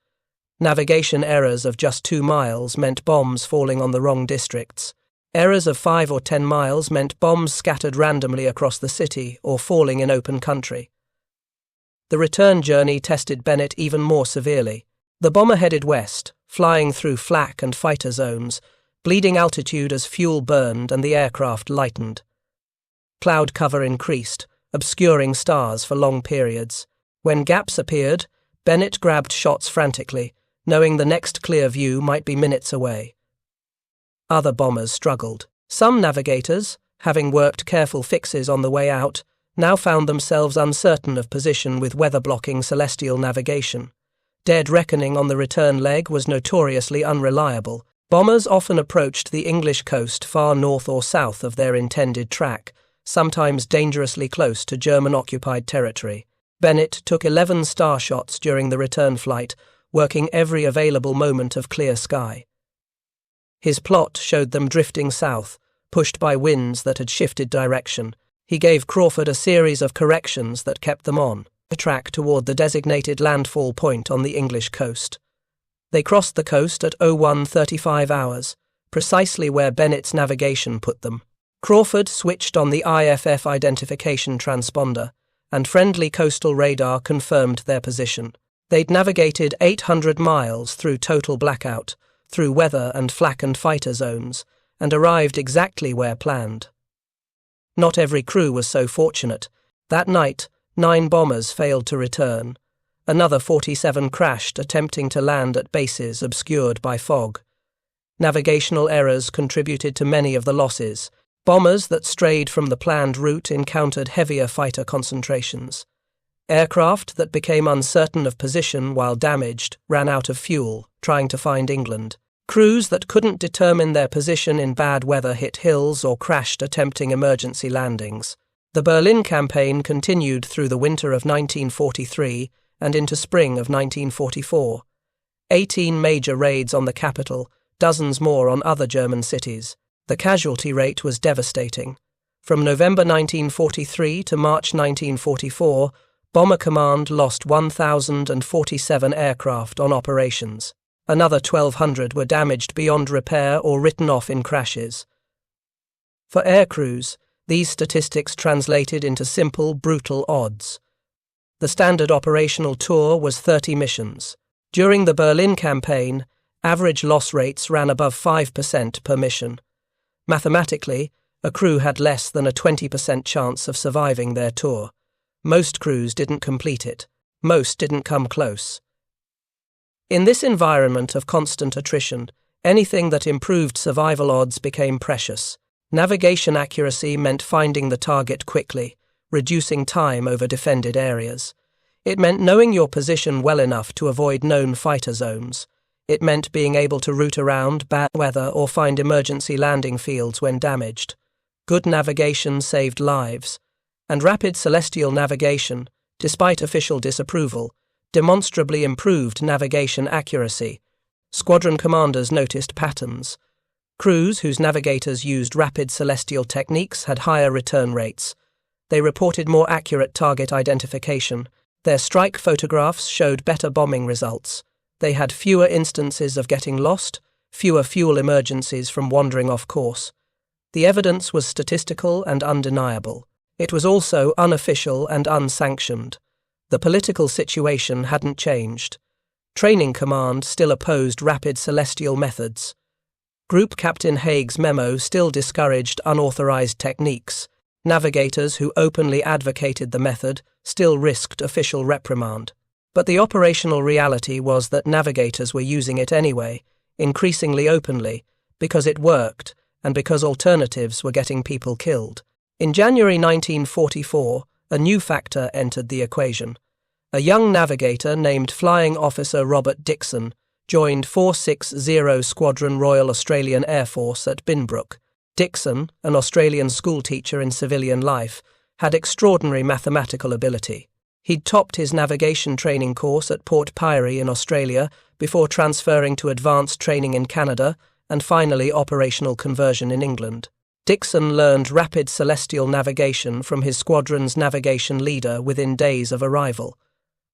Navigation errors of just 2 miles meant bombs falling on the wrong districts. Errors of 5 or 10 miles meant bombs scattered randomly across the city or falling in open country. The return journey tested Bennett even more severely. The bomber headed west, flying through flak and fighter zones, bleeding altitude as fuel burned and the aircraft lightened. Cloud cover increased, obscuring stars for long periods. When gaps appeared, Bennett grabbed shots frantically, knowing the next clear view might be minutes away. Other bombers struggled. Some navigators, having worked careful fixes on the way out, now found themselves uncertain of position with weather-blocking celestial navigation. Dead reckoning on the return leg was notoriously unreliable. Bombers often approached the English coast far north or south of their intended track, sometimes dangerously close to German-occupied territory. Bennett took 11 star shots during the return flight, working every available moment of clear sky. His plot showed them drifting south, pushed by winds that had shifted direction. He gave Crawford a series of corrections that kept them on the track toward the designated landfall point on the English coast. They crossed the coast at 01:35 hours, precisely where Bennett's navigation put them. Crawford switched on the IFF identification transponder, and friendly coastal radar confirmed their position. They'd navigated 800 miles through total blackout, through weather and flak and fighter zones, and arrived exactly where planned. Not every crew was so fortunate. That night, 9 bombers failed to return. Another 47 crashed attempting to land at bases obscured by fog. Navigational errors contributed to many of the losses. Bombers that strayed from the planned route encountered heavier fighter concentrations. Aircraft that became uncertain of position while damaged ran out of fuel, trying to find England. Crews that couldn't determine their position in bad weather hit hills or crashed attempting emergency landings. The Berlin campaign continued through the winter of 1943 and into spring of 1944. 18 major raids on the capital, dozens more on other German cities. The casualty rate was devastating. From November 1943 to March 1944, Bomber Command lost 1,047 aircraft on operations. Another 1,200 were damaged beyond repair or written off in crashes. For air crews, these statistics translated into simple, brutal odds. The standard operational tour was 30 missions. During the Berlin campaign, average loss rates ran above 5% per mission. Mathematically, a crew had less than a 20% chance of surviving their tour. Most crews didn't complete it. Most didn't come close. In this environment of constant attrition, anything that improved survival odds became precious. Navigation accuracy meant finding the target quickly, reducing time over defended areas. It meant knowing your position well enough to avoid known fighter zones. It meant being able to route around bad weather or find emergency landing fields when damaged. Good navigation saved lives, and rapid celestial navigation, despite official disapproval, demonstrably improved navigation accuracy. Squadron commanders noticed patterns. Crews whose navigators used rapid celestial techniques had higher return rates. They reported more accurate target identification. Their strike photographs showed better bombing results. They had fewer instances of getting lost, fewer fuel emergencies from wandering off course. The evidence was statistical and undeniable. It was also unofficial and unsanctioned. The political situation hadn't changed. Training Command still opposed rapid celestial methods. Group Captain Haig's memo still discouraged unauthorized techniques. Navigators who openly advocated the method still risked official reprimand. But the operational reality was that navigators were using it anyway, increasingly openly, because it worked and because alternatives were getting people killed. In January 1944, a new factor entered the equation. A young navigator named Flying Officer Robert Dixon joined 460 Squadron Royal Australian Air Force at Binbrook. Dixon, an Australian schoolteacher in civilian life, had extraordinary mathematical ability. He'd topped his navigation training course at Port Pirie in Australia before transferring to advanced training in Canada and finally operational conversion in England. Dixon learned rapid celestial navigation from his squadron's navigation leader within days of arrival.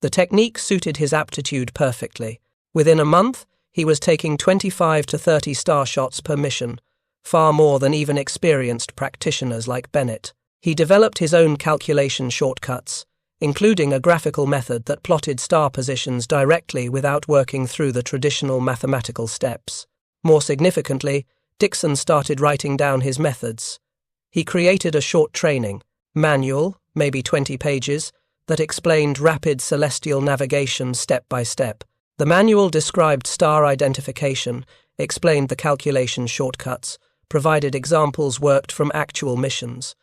The technique suited his aptitude perfectly. Within a month, he was taking 25 to 30 star shots per mission, far more than even experienced practitioners like Bennett. He developed his own calculation shortcuts, including a graphical method that plotted star positions directly without working through the traditional mathematical steps. More significantly, Dixon started writing down his methods. He created a short training manual, maybe 20 pages, that explained rapid celestial navigation step by step. The manual described star identification, explained the calculation shortcuts, provided examples worked from actual missions.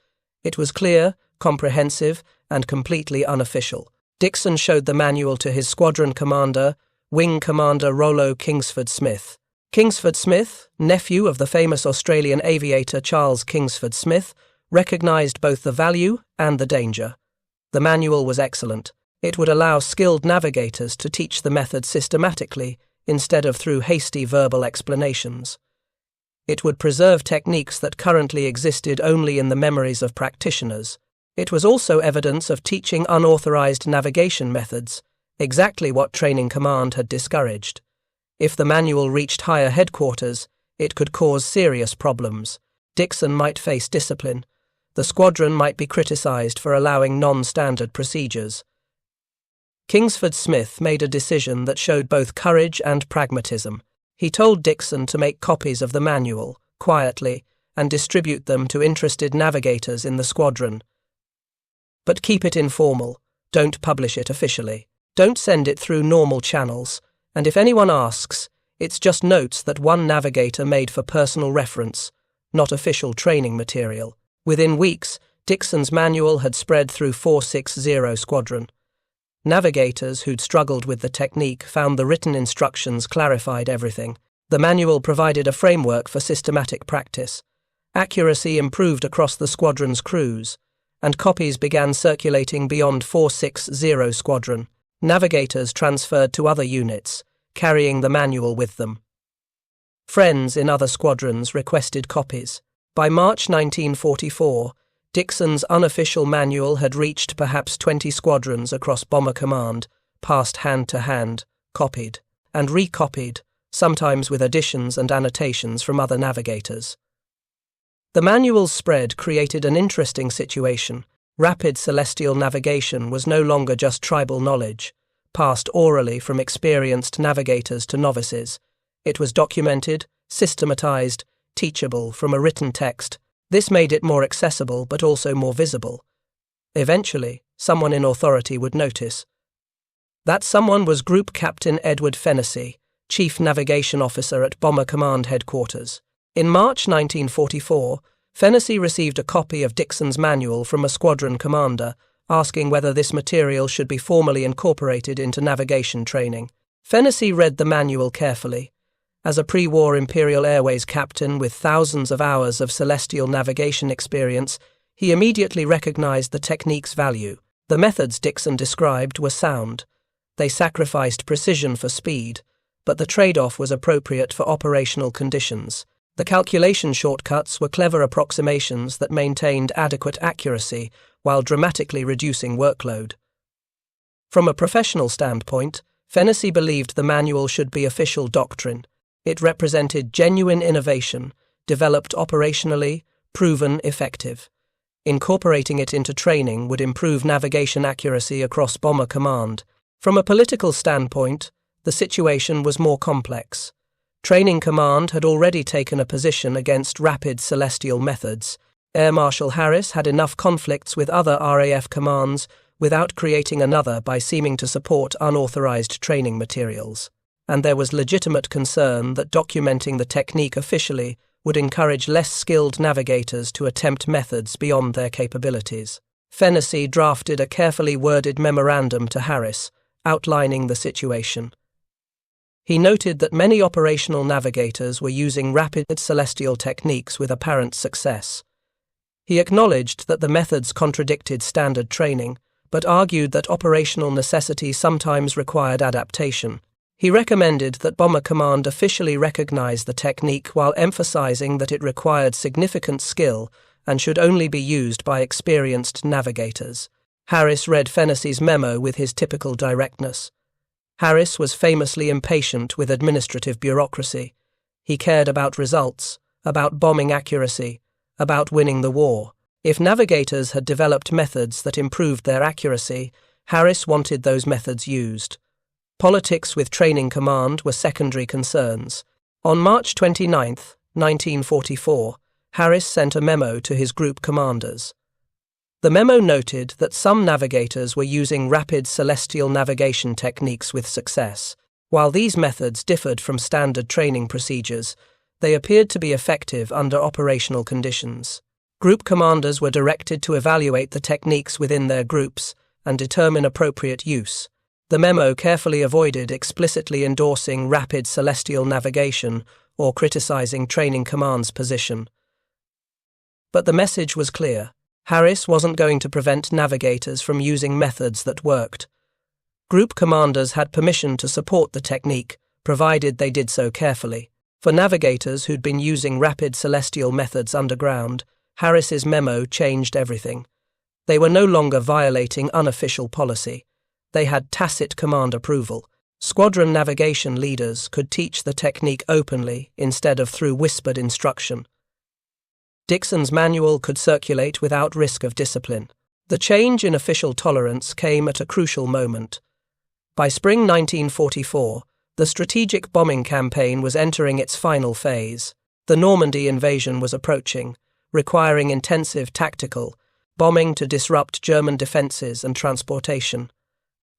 It was clear, comprehensive, and completely unofficial. Dixon showed the manual to his squadron commander, Wing Commander Rollo Kingsford Smith. Kingsford Smith, nephew of the famous Australian aviator Charles Kingsford Smith, recognised both the value and the danger. The manual was excellent. It would allow skilled navigators to teach the method systematically instead of through hasty verbal explanations. It would preserve techniques that currently existed only in the memories of practitioners. It was also evidence of teaching unauthorized navigation methods, exactly what Training Command had discouraged. If the manual reached higher headquarters, it could cause serious problems. Dixon might face discipline. The squadron might be criticised for allowing non-standard procedures. Kingsford Smith made a decision that showed both courage and pragmatism. He told Dixon to make copies of the manual, quietly, and distribute them to interested navigators in the squadron. But keep it informal, don't publish it officially. Don't send it through normal channels, and if anyone asks, it's just notes that one navigator made for personal reference, not official training material. Within weeks, Dixon's manual had spread through 460 Squadron. Navigators who'd struggled with the technique found the written instructions clarified everything. The manual provided a framework for systematic practice. Accuracy improved across the squadron's crews, and copies began circulating beyond 460 Squadron. Navigators transferred to other units, carrying the manual with them. Friends in other squadrons requested copies. By March 1944, Dixon's unofficial manual had reached perhaps 20 squadrons across Bomber Command, passed hand to hand, copied, and recopied, sometimes with additions and annotations from other navigators. The manual's spread created an interesting situation. Rapid celestial navigation was no longer just tribal knowledge, passed orally from experienced navigators to novices. It was documented, systematized, teachable from a written text. This made it more accessible but also more visible. Eventually, someone in authority would notice. That someone was Group Captain Edward Fennessy, Chief Navigation Officer at Bomber Command Headquarters. In March 1944, Fennessy received a copy of Dixon's manual from a squadron commander, asking whether this material should be formally incorporated into navigation training. Fennessy read the manual carefully. As a pre-war Imperial Airways captain with thousands of hours of celestial navigation experience, he immediately recognized the technique's value. The methods Dixon described were sound. They sacrificed precision for speed, but the trade-off was appropriate for operational conditions. The calculation shortcuts were clever approximations that maintained adequate accuracy while dramatically reducing workload. From a professional standpoint, Fennessy believed the manual should be official doctrine. It represented genuine innovation, developed operationally, proven effective. Incorporating it into training would improve navigation accuracy across Bomber Command. From a political standpoint, the situation was more complex. Training Command had already taken a position against rapid celestial methods. Air Marshal Harris had enough conflicts with other RAF commands without creating another by seeming to support unauthorized training materials. And there was legitimate concern that documenting the technique officially would encourage less skilled navigators to attempt methods beyond their capabilities. Fennessy drafted a carefully worded memorandum to Harris, outlining the situation. He noted that many operational navigators were using rapid celestial techniques with apparent success. He acknowledged that the methods contradicted standard training, but argued that operational necessity sometimes required adaptation. He recommended that Bomber Command officially recognize the technique while emphasizing that it required significant skill and should only be used by experienced navigators. Harris read Fennessy's memo with his typical directness. Harris was famously impatient with administrative bureaucracy. He cared about results, about bombing accuracy, about winning the war. If navigators had developed methods that improved their accuracy, Harris wanted those methods used. Politics with Training Command were secondary concerns. On March 29, 1944, Harris sent a memo to his group commanders. The memo noted that some navigators were using rapid celestial navigation techniques with success. While these methods differed from standard training procedures, they appeared to be effective under operational conditions. Group commanders were directed to evaluate the techniques within their groups and determine appropriate use. The memo carefully avoided explicitly endorsing rapid celestial navigation or criticizing Training Command's position. But the message was clear. Harris wasn't going to prevent navigators from using methods that worked. Group commanders had permission to support the technique, provided they did so carefully. For navigators who'd been using rapid celestial methods underground, Harris's memo changed everything. They were no longer violating unofficial policy. They had tacit command approval. Squadron navigation leaders could teach the technique openly instead of through whispered instruction. Dixon's manual could circulate without risk of discipline. The change in official tolerance came at a crucial moment. By spring 1944, The strategic bombing campaign was entering its final phase. The Normandy invasion was approaching, requiring intensive tactical bombing to disrupt German defences and transportation.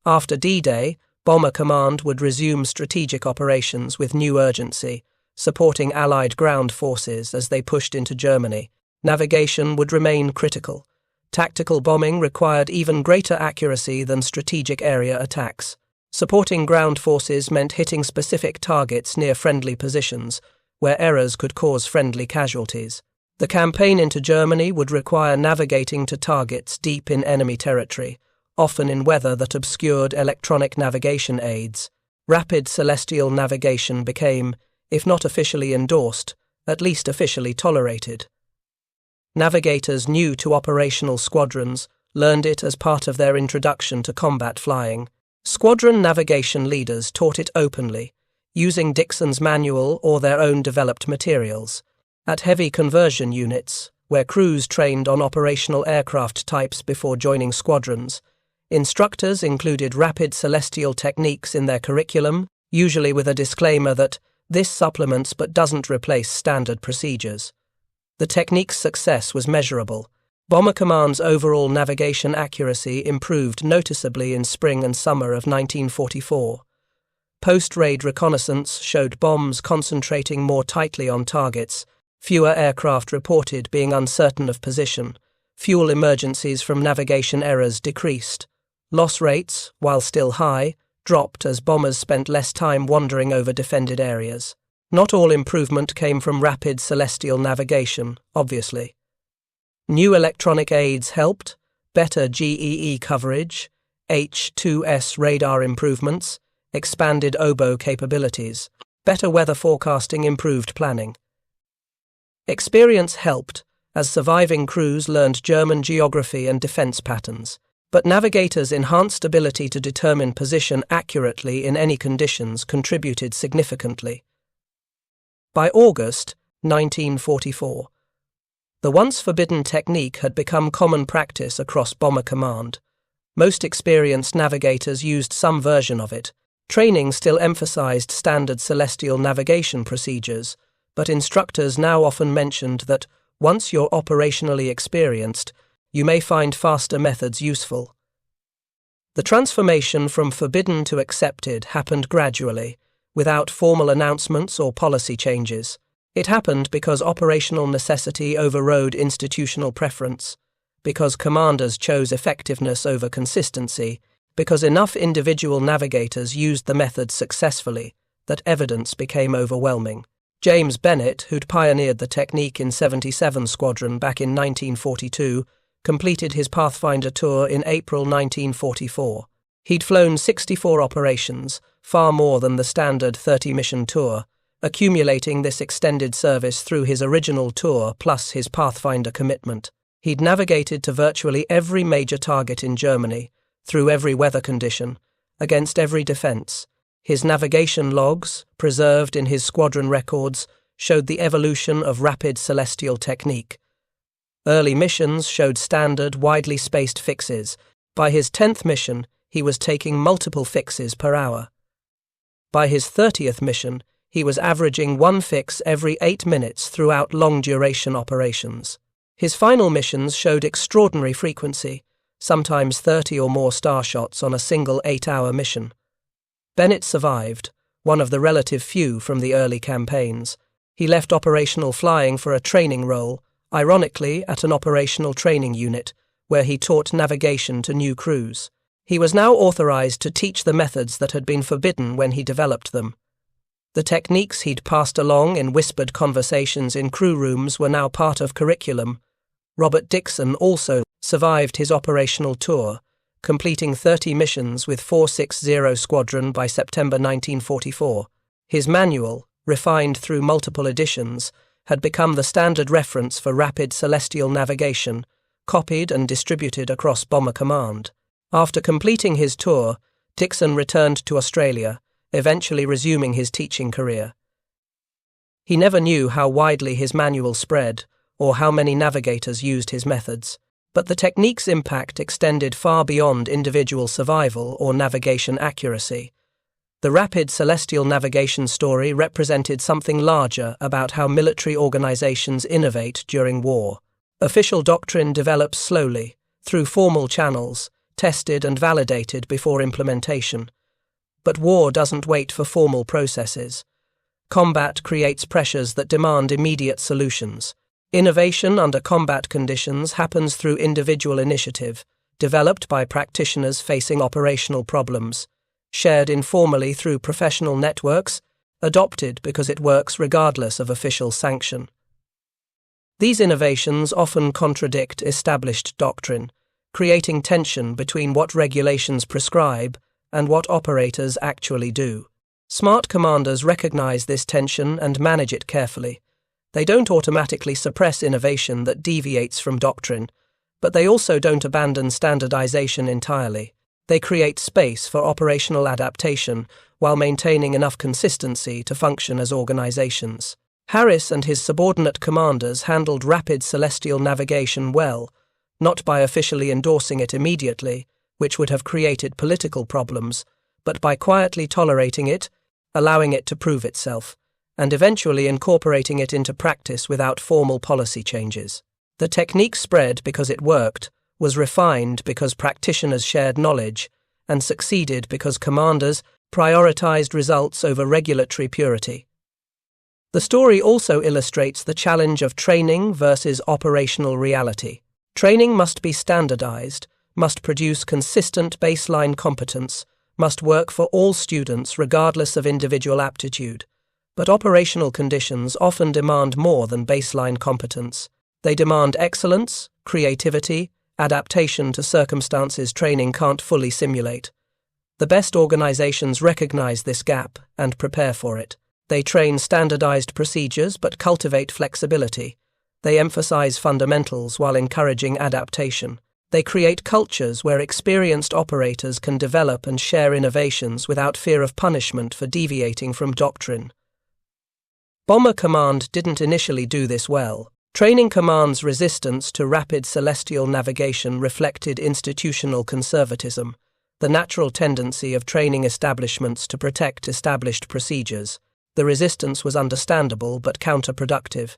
After D-Day, Bomber Command would resume strategic operations with new urgency, supporting Allied ground forces as they pushed into Germany. Navigation would remain critical. Tactical bombing required even greater accuracy than strategic area attacks. Supporting ground forces meant hitting specific targets near friendly positions, where errors could cause friendly casualties. The campaign into Germany would require navigating to targets deep in enemy territory, often in weather that obscured electronic navigation aids. Rapid celestial navigation became, if not officially endorsed, at least officially tolerated. Navigators new to operational squadrons learned it as part of their introduction to combat flying. Squadron navigation leaders taught it openly, using Dixon's manual or their own developed materials. At heavy conversion units, where crews trained on operational aircraft types before joining squadrons, instructors included rapid celestial techniques in their curriculum, usually with a disclaimer that this supplements but doesn't replace standard procedures. The technique's success was measurable. Bomber Command's overall navigation accuracy improved noticeably in spring and summer of 1944. Post-raid reconnaissance showed bombs concentrating more tightly on targets, fewer aircraft reported being uncertain of position, fuel emergencies from navigation errors decreased. Loss rates, while still high, dropped as bombers spent less time wandering over defended areas. Not all improvement came from rapid celestial navigation, obviously. New electronic aids helped, better GEE coverage, H-2S radar improvements, expanded oboe capabilities, better weather forecasting improved planning. Experience helped, as surviving crews learned German geography and defense patterns, but navigators' enhanced ability to determine position accurately in any conditions contributed significantly. By August 1944, the once forbidden technique had become common practice across Bomber Command. Most experienced navigators used some version of it. Training still emphasized standard celestial navigation procedures, but instructors now often mentioned that once you're operationally experienced, you may find faster methods useful. The transformation from forbidden to accepted happened gradually, without formal announcements or policy changes. It happened because operational necessity overrode institutional preference, because commanders chose effectiveness over consistency, because enough individual navigators used the method successfully that evidence became overwhelming. James Bennett, who'd pioneered the technique in 77 Squadron back in 1942, completed his Pathfinder tour in April 1944. He'd flown 64 operations, far more than the standard 30-mission tour, accumulating this extended service through his original tour plus his Pathfinder commitment. He'd navigated to virtually every major target in Germany, through every weather condition, against every defense. His navigation logs, preserved in his squadron records, showed the evolution of rapid celestial technique. Early missions showed standard, widely spaced fixes. By his 10th mission, he was taking multiple fixes per hour. By his 30th mission, he was averaging one fix every 8 minutes throughout long-duration operations. His final missions showed extraordinary frequency, sometimes 30 or more star shots on a single 8-hour mission. Bennett survived, one of the relative few from the early campaigns. He left operational flying for a training role, ironically at an operational training unit, where he taught navigation to new crews. He was now authorized to teach the methods that had been forbidden when he developed them. The techniques he'd passed along in whispered conversations in crew rooms were now part of curriculum. Robert Dixon also survived his operational tour, completing 30 missions with 460 Squadron by September 1944. His manual, refined through multiple editions, had become the standard reference for rapid celestial navigation, copied and distributed across Bomber Command. After completing his tour, Dixon returned to Australia, eventually resuming his teaching career. He never knew how widely his manual spread or how many navigators used his methods, but the technique's impact extended far beyond individual survival or navigation accuracy. The rapid celestial navigation story represented something larger about how military organizations innovate during war. Official doctrine develops slowly, through formal channels, tested and validated before implementation. But war doesn't wait for formal processes. Combat creates pressures that demand immediate solutions. Innovation under combat conditions happens through individual initiative, developed by practitioners facing operational problems, shared informally through professional networks, adopted because it works regardless of official sanction. These innovations often contradict established doctrine, creating tension between what regulations prescribe and what operators actually do. Smart commanders recognize this tension and manage it carefully. They don't automatically suppress innovation that deviates from doctrine, but they also don't abandon standardization entirely. They create space for operational adaptation while maintaining enough consistency to function as organizations. Harris and his subordinate commanders handled rapid celestial navigation well, not by officially endorsing it immediately, which would have created political problems, but by quietly tolerating it, allowing it to prove itself, and eventually incorporating it into practice without formal policy changes. The technique spread because it worked, was refined because practitioners shared knowledge, and succeeded because commanders prioritized results over regulatory purity. The story also illustrates the challenge of training versus operational reality. Training must be standardized, must produce consistent baseline competence, must work for all students regardless of individual aptitude. But operational conditions often demand more than baseline competence. They demand excellence, creativity, adaptation to circumstances training can't fully simulate. The best organizations recognize this gap and prepare for it. They train standardized procedures but cultivate flexibility. They emphasize fundamentals while encouraging adaptation. They create cultures where experienced operators can develop and share innovations without fear of punishment for deviating from doctrine. Bomber Command didn't initially do this well. Training Command's resistance to rapid celestial navigation reflected institutional conservatism, the natural tendency of training establishments to protect established procedures. The resistance was understandable but counterproductive.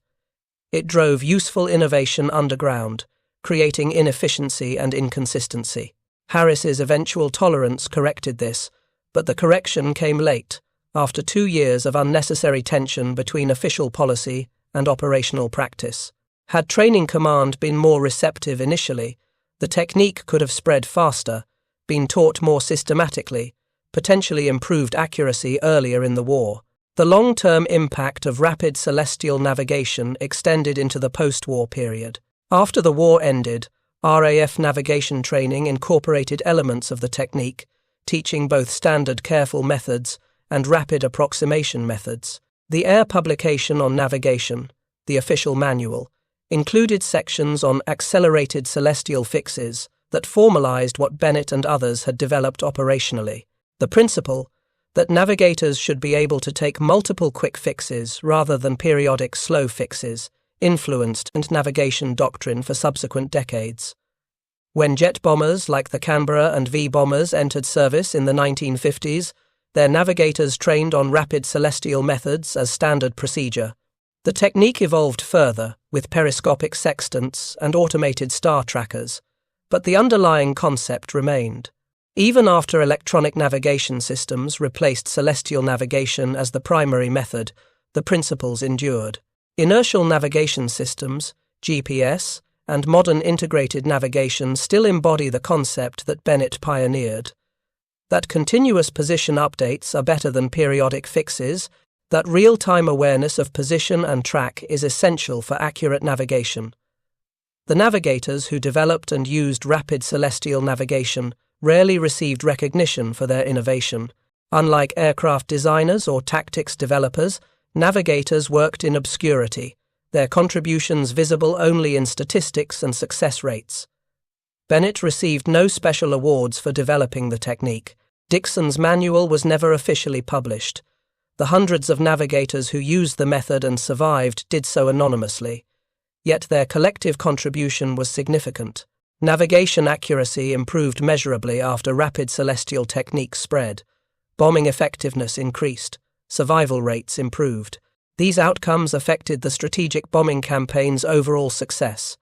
It drove useful innovation underground, creating inefficiency and inconsistency. Harris's eventual tolerance corrected this, but the correction came late, after 2 years of unnecessary tension between official policy and operational practice. Had Training Command been more receptive initially, the technique could have spread faster, been taught more systematically, potentially improved accuracy earlier in the war. The long-term impact of rapid celestial navigation extended into the post-war period. After the war ended, RAF navigation training incorporated elements of the technique, teaching both standard careful methods and rapid approximation methods. The Air publication on navigation, the official manual, included sections on accelerated celestial fixes that formalized what Bennett and others had developed operationally. The principle that navigators should be able to take multiple quick fixes rather than periodic slow fixes influenced navigation doctrine for subsequent decades. When jet bombers like the Canberra and V bombers entered service in the 1950s, their navigators trained on rapid celestial methods as standard procedure. The technique evolved further with periscopic sextants and automated star trackers, but the underlying concept remained. Even after electronic navigation systems replaced celestial navigation as the primary method, the principles endured. Inertial navigation systems, GPS, and modern integrated navigation still embody the concept that Bennett pioneered. That continuous position updates are better than periodic fixes, that real-time awareness of position and track is essential for accurate navigation. The navigators who developed and used rapid celestial navigation rarely received recognition for their innovation. Unlike aircraft designers or tactics developers, navigators worked in obscurity, their contributions visible only in statistics and success rates. Bennett received no special awards for developing the technique. Dixon's manual was never officially published. The hundreds of navigators who used the method and survived did so anonymously. Yet their collective contribution was significant. Navigation accuracy improved measurably after rapid celestial techniques spread. bombing effectiveness increased, survival rates improved. These outcomes affected the strategic bombing campaign's overall success,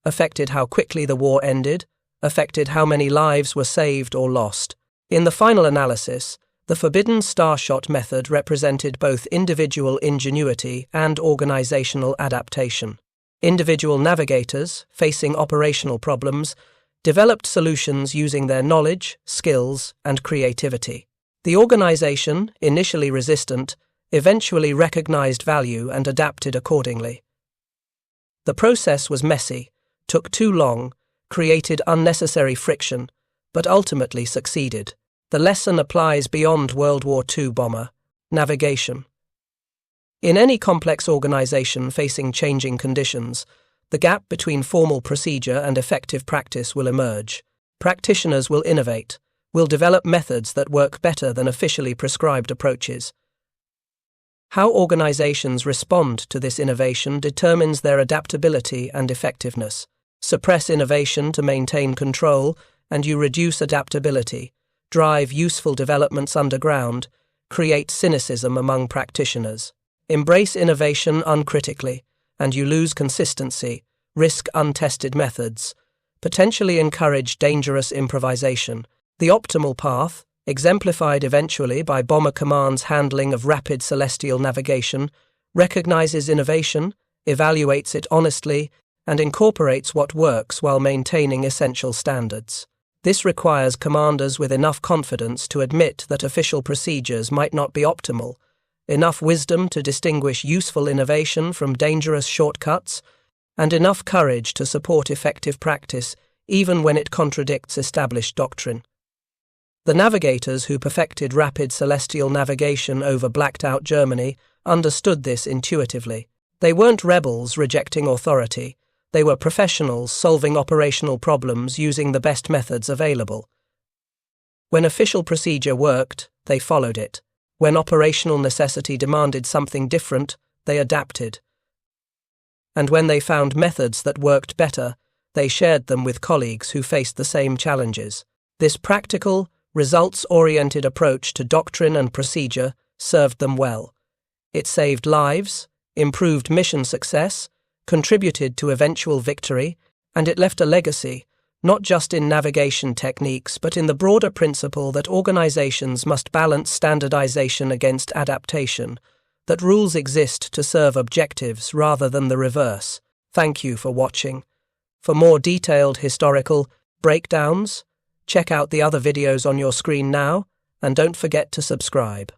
affected how quickly the war ended, affected how many lives were saved or lost. In the final analysis, the forbidden starshot method represented both individual ingenuity and organizational adaptation. Individual navigators, facing operational problems, developed solutions using their knowledge, skills, and creativity. The organization, initially resistant, eventually recognized value and adapted accordingly. The process was messy, took too long, created unnecessary friction, but ultimately succeeded. The lesson applies beyond World War II bomber: navigation. In any complex organization facing changing conditions, the gap between formal procedure and effective practice will emerge. Practitioners will innovate, will develop methods that work better than officially prescribed approaches. How organizations respond to this innovation determines their adaptability and effectiveness. Suppress innovation to maintain control, and you reduce adaptability, drive useful developments underground, create cynicism among practitioners. Embrace innovation uncritically, and you lose consistency, risk untested methods, potentially encourage dangerous improvisation. The optimal path, exemplified eventually by Bomber Command's handling of rapid celestial navigation, recognizes innovation, evaluates it honestly, and incorporates what works while maintaining essential standards. This requires commanders with enough confidence to admit that official procedures might not be optimal, enough wisdom to distinguish useful innovation from dangerous shortcuts, and enough courage to support effective practice even when it contradicts established doctrine. The navigators who perfected rapid celestial navigation over blacked-out Germany understood this intuitively. They weren't rebels rejecting authority. They were professionals solving operational problems using the best methods available. When official procedure worked, they followed it. When operational necessity demanded something different, they adapted. And when they found methods that worked better, they shared them with colleagues who faced the same challenges. This practical, results-oriented approach to doctrine and procedure served them well. It saved lives, improved mission success, contributed to eventual victory, and it left a legacy, not just in navigation techniques but in the broader principle that organizations must balance standardization against adaptation, that rules exist to serve objectives rather than the reverse. Thank you for watching. For more detailed historical breakdowns, check out the other videos on your screen now, and don't forget to subscribe.